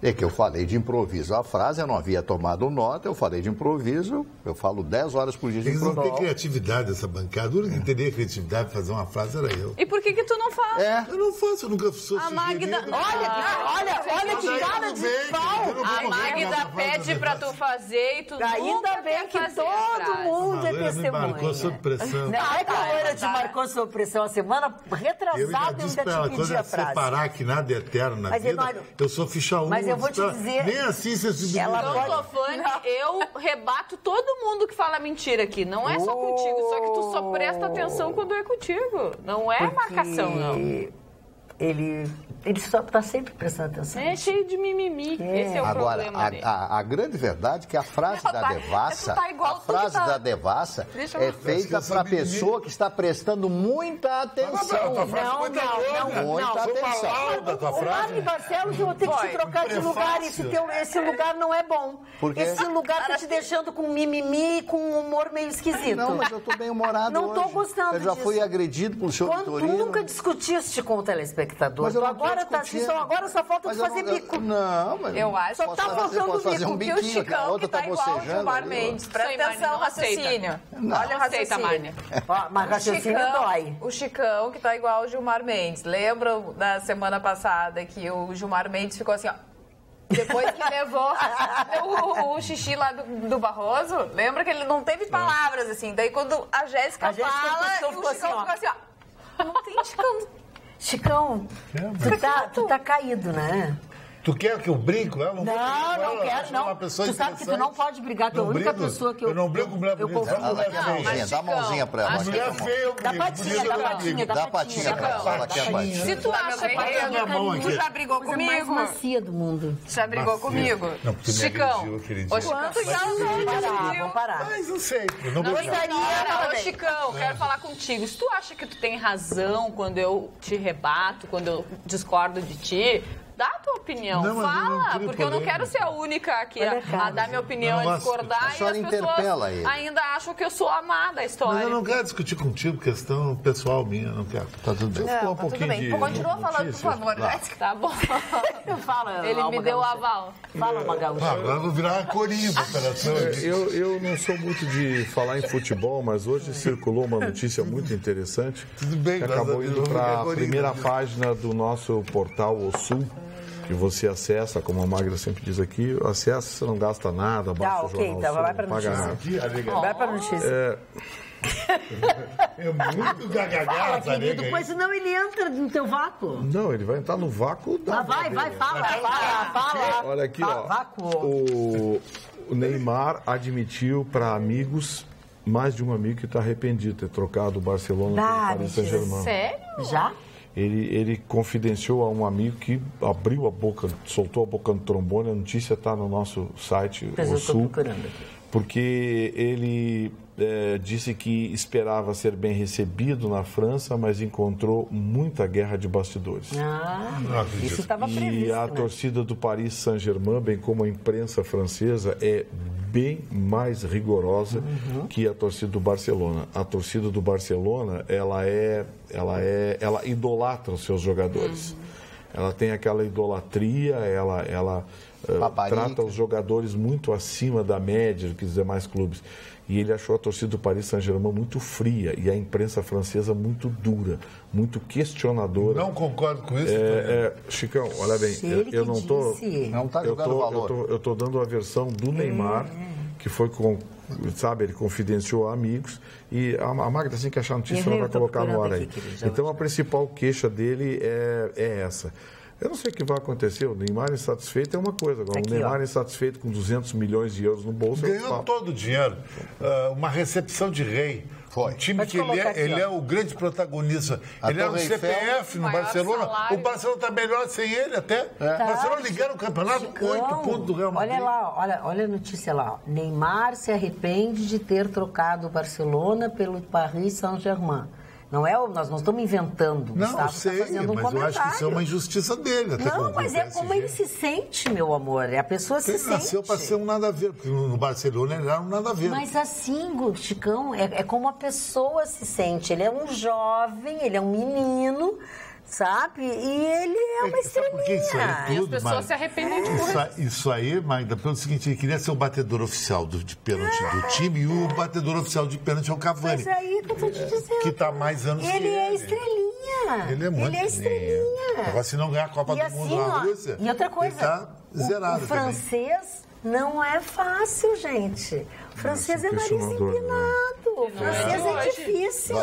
É que eu falei de improviso. A frase eu não havia tomado nota, eu falei de improviso, eu falo 10 horas por dia de improviso. Não tem criatividade essa bancada. O único que teria criatividade para fazer uma frase era eu. E por que tu não faz? Eu não faço, eu nunca sou A Magda... Olha que cara de pau! A Magda pede para tu fazer e tu ainda bem que todo mundo é testemunha. Me marcou sob pressão. Não é que a Loira te marcou sob pressão a semana retrasada, eu ainda te pedi a frase. Separar que nada é eterno na vida, eu sou ficha 1. Mas eu vou te dizer... Nem assim você se eu rebato todo mundo que fala mentira aqui. Não é só contigo, só que tu só presta atenção quando é contigo. Não é marcação, não. Ele só está sempre prestando atenção. É cheio de mimimi. Esse é o problema dele. A grande verdade é que a frase da devassa, é feita para a pessoa que está prestando muita atenção. Muita atenção. O Marne Barcelos, eu vou ter que te trocar de lugar. Esse lugar não é bom. Esse lugar está te deixando com mimimi e com um humor meio esquisito. Não, mas eu estou bem humorado Não estou gostando disso. Eu já fui agredido pelo senhor Vitorino. Tu nunca discutiste com o telespectador. Agora tá assim, agora só falta tu fazer bico. Não, mas eu acho só tá faltando bico. Porque o Chicão que tá igual o Gilmar Mendes. Presta atenção no raciocínio. Olha o raciocínio. Mas raciocínio dói. O Chicão que tá igual o Gilmar Mendes. Lembra da semana passada que o Gilmar Mendes ficou assim, ó. Depois que levou o xixi lá do Barroso, lembra que ele não teve palavras assim. Daí quando a Jéssica fala, o Chicão ficou assim, ó. Não tem Chicão. Chicão, tu tá caído, né? Tu quer que eu brigue com ela? Não quero, não. Tu sabe que tu não pode brigar, tu é a única pessoa que eu... Eu não brigo com mulher bonita. Dá a mãozinha pra ela. Mulher feia, dá patinha. Dá patinha pra ela, que é patinha. Se tu acha que tu já brigou comigo... mais macia do mundo. Já brigou comigo? Não, porque Chicão. me agrediu, Ô, Chicão, tu já Vamos parar. Mas não sei, eu não Ô, Chicão, quero falar contigo. Se tu acha que tu tem razão quando eu te rebato, quando eu discordo de ti... Dá a tua opinião, fala, porque eu não quero ser a única aqui a dar minha opinião, a discordar, e as pessoas ainda acham que eu sou amada a história. Mas eu não quero discutir contigo, questão pessoal minha, não quero. Tá tudo bem. Tá tudo bem. Continua falando, por favor, né? Tá bom. Fala, ele me deu o aval. Fala, Magaúcha. Agora eu vou virar uma corinha da operação. Eu não sou muito de falar em futebol, mas hoje circulou uma notícia muito interessante. Tudo bem, que acabou indo para a primeira página do nosso portal O Sul. Que você acessa, como a Magda sempre diz aqui, acessa, você não gasta nada, baixa o jornal, então vai para a notícia. Vai para a notícia. É muito gagagá, querido, depois senão ele entra no teu vácuo. Não, ele vai entrar no vácuo da... Fala. Olha aqui, ó. O Neymar admitiu para amigos, mais de um amigo que está arrependido de ter trocado o Barcelona pelo Paris Saint-Germain. Sério? Já? Ele confidenciou a um amigo que abriu a boca, soltou a boca no trombone. A notícia está no nosso site, O Sul, porque ele disse que esperava ser bem recebido na França, mas encontrou muita guerra de bastidores. Isso estava previsto. E a torcida do Paris Saint-Germain, bem como a imprensa francesa, é bem mais rigorosa que a torcida do Barcelona. A torcida do Barcelona, ela idolatra os seus jogadores. Ela tem aquela idolatria, ela trata os jogadores muito acima da média dos demais clubes. E ele achou a torcida do Paris Saint-Germain muito fria e a imprensa francesa muito dura, muito questionadora. Não concordo com isso. Chicão, olha bem, eu não estou... Eu estou dando a versão do Neymar, que foi sabe, ele confidenciou a amigos, e a Magda, assim que achar a notícia, ela vai colocar no ar aí. Então, a principal queixa dele é essa. Eu não sei o que vai acontecer, o Neymar insatisfeito é uma coisa, agora o Neymar insatisfeito com 200 milhões de euros no bolso... Ganhou todo o dinheiro, uma recepção de rei. Foi. Um time que ele é o grande protagonista. Ele é o CPF no Barcelona. Salário. O Barcelona está melhor sem ele até. O Barcelona ligaram o campeonato, 8 pontos do Real Madrid. Olha lá, olha a notícia lá. Neymar se arrepende de ter trocado o Barcelona pelo Paris Saint-Germain. Não é, nós não estamos inventando. Não, eu sei, mas eu acho que isso é uma injustiça dele. Não, mas é como ele se sente, meu amor. A pessoa se sente. Ele nasceu para ser um nada a ver, porque no Barcelona ele era um nada a ver. Mas assim, Chicão, é como a pessoa se sente. Ele é um jovem, ele é um menino, sabe? E ele é uma estrelinha. Isso aí tudo, e as pessoas se arrependem de coisa. Isso aí, Magda, pelo seguinte, ele queria ser o batedor oficial de pênalti do time, e o batedor oficial de pênalti é o Cavani. Mas aí que eu tô te dizendo. Que está mais anos que ele. Ele é estrelinha. Ele é muito estrelinha. Agora, se não ganhar a Copa do Mundo na Rússia, e outra coisa, ele tá zerado. O francês não é fácil, gente. O francês é nariz empinado. O francês é difícil.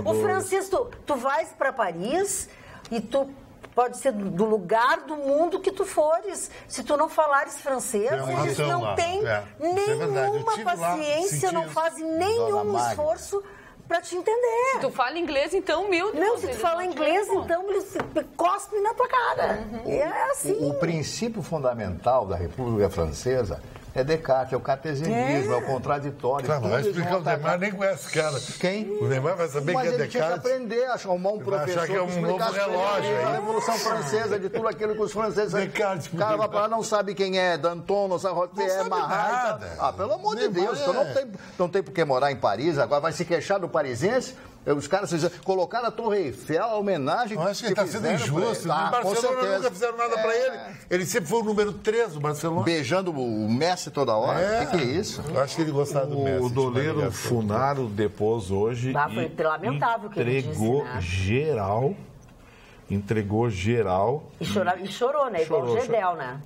O francês, tu vais para Paris e tu pode ser do lugar do mundo que tu fores. Se tu não falares francês, eles não têm nenhuma paciência, não fazem nenhum esforço para te entender. Se tu fala inglês, então, meu Deus. Não, se tu fala inglês, então eles cospem na tua cara. É assim. O princípio fundamental da República Francesa é Descartes, é o cartesianismo, é o contraditório. Claro, vai explicar, o Neymar nem conhece esse cara. Quem? O Neymar vai saber que é Descartes. Mas ele tinha que aprender a arrumar um professor que é um novo relógio. A Revolução Francesa, de tudo aquilo que os franceses... Descartes. O cara vai falar, não sabe quem é Danton, não sabe Robespierre, Marat. Pelo amor de Deus, então não tem por que morar em Paris, agora vai se queixar do parisiense. Os caras colocaram a Torre Eiffel, a homenagem... Eu acho que ele está sendo injusto. No Barcelona nunca fizeram nada para ele. Ele sempre foi o número 3 do Barcelona. Beijando o Messi toda hora. O que é isso? Eu acho que ele gostava do Messi. O doleiro Funaro depôs hoje foi lamentável que ele disse, entregou geral entregou geral. E chorou, né? Igual o Gedel, né?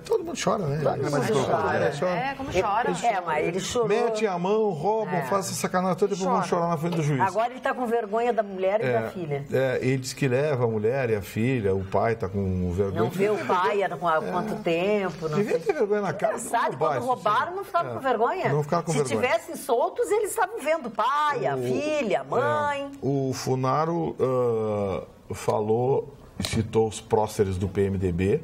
Todo mundo chora, né? Todo mundo chora. Como chora. Mas ele chorou. Mete a mão, roubam, faz essa sacanagem toda e depois vão chorar na frente do juiz. Agora ele está com vergonha da mulher e da filha. Ele diz que leva a mulher e a filha, o pai está com vergonha. Não vê o pai há quanto tempo. Devia ter vergonha na cara. Sabe, quando roubaram, não ficaram com vergonha. Não ficaram com vergonha. Se tivessem soltos, eles estavam vendo o pai, a filha, a mãe. O Funaro citou os próceres do PMDB,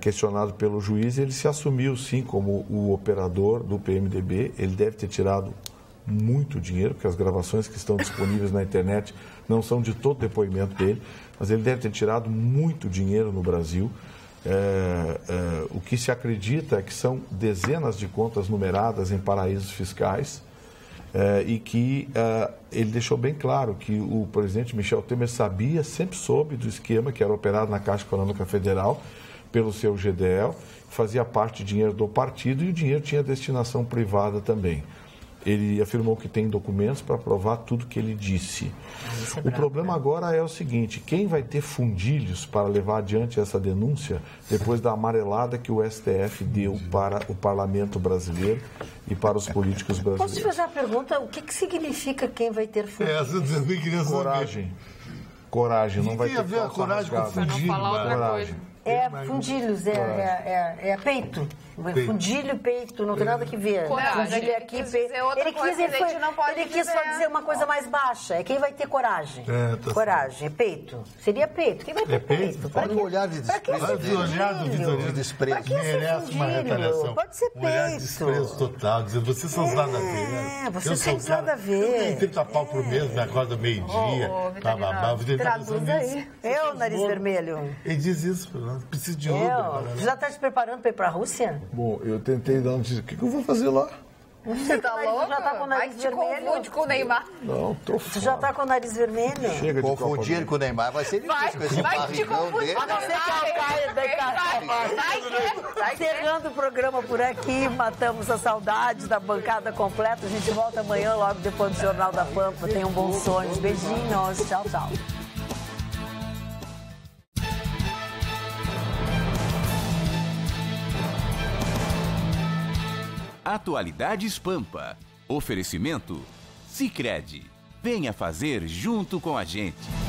questionado pelo juiz, ele se assumiu sim como o operador do PMDB. Ele deve ter tirado muito dinheiro, porque as gravações que estão disponíveis na internet não são de todo depoimento dele, mas ele deve ter tirado muito dinheiro no Brasil. O que se acredita é que são dezenas de contas numeradas em paraísos fiscais, e que ele deixou bem claro que o presidente Michel Temer sempre soube do esquema que era operado na Caixa Econômica Federal pelo seu GDL, fazia parte de dinheiro do partido e o dinheiro tinha destinação privada também. Ele afirmou que tem documentos para provar tudo que ele disse. O problema agora é o seguinte: quem vai ter fundilhos para levar adiante essa denúncia depois da amarelada que o STF deu para o parlamento brasileiro e para os políticos brasileiros? Posso te fazer a pergunta? O que significa quem vai ter fundilhos? Coragem, não vai ter. Tem a ver a coragem com fundilho. Coragem. Fundilhos, peito. Fundilho, peito, não tem nada que ver. Fundilho é aqui, peito. Ele quis só dizer uma coisa mais baixa. É quem vai ter coragem. Coragem, peito. Seria peito. Quem vai ter peito? Pode olhar de desprezo. Merece uma retaliação. Pode ser peito. Um olhar de desprezo total. Dizer, vocês são nada a ver. Vocês são nada a ver. Eu 30 pau por mês, me acorda meio-dia. Traduz aí. Nariz vermelho. Ele diz isso. Preciso de Uber. Você já está se preparando para ir para a Rússia? Bom, eu tentei dar notícia. O que eu vou fazer lá? Você tá louco? Já tá com o nariz vermelho? Confunde com o Neymar. Não, tô fora. Você já tá com o nariz vermelho? Chega de confundir ele com o Neymar. Vai ser difícil com esse barrigão dele. A não ser que a encerrando o programa por aqui, matamos a saudade da bancada completa. A gente volta amanhã, logo depois do Jornal da Pampa. Tenham bons sonhos. Beijinhos. Tchau, tchau. Atualidades Pampa. Oferecimento Sicredi. Venha fazer junto com a gente.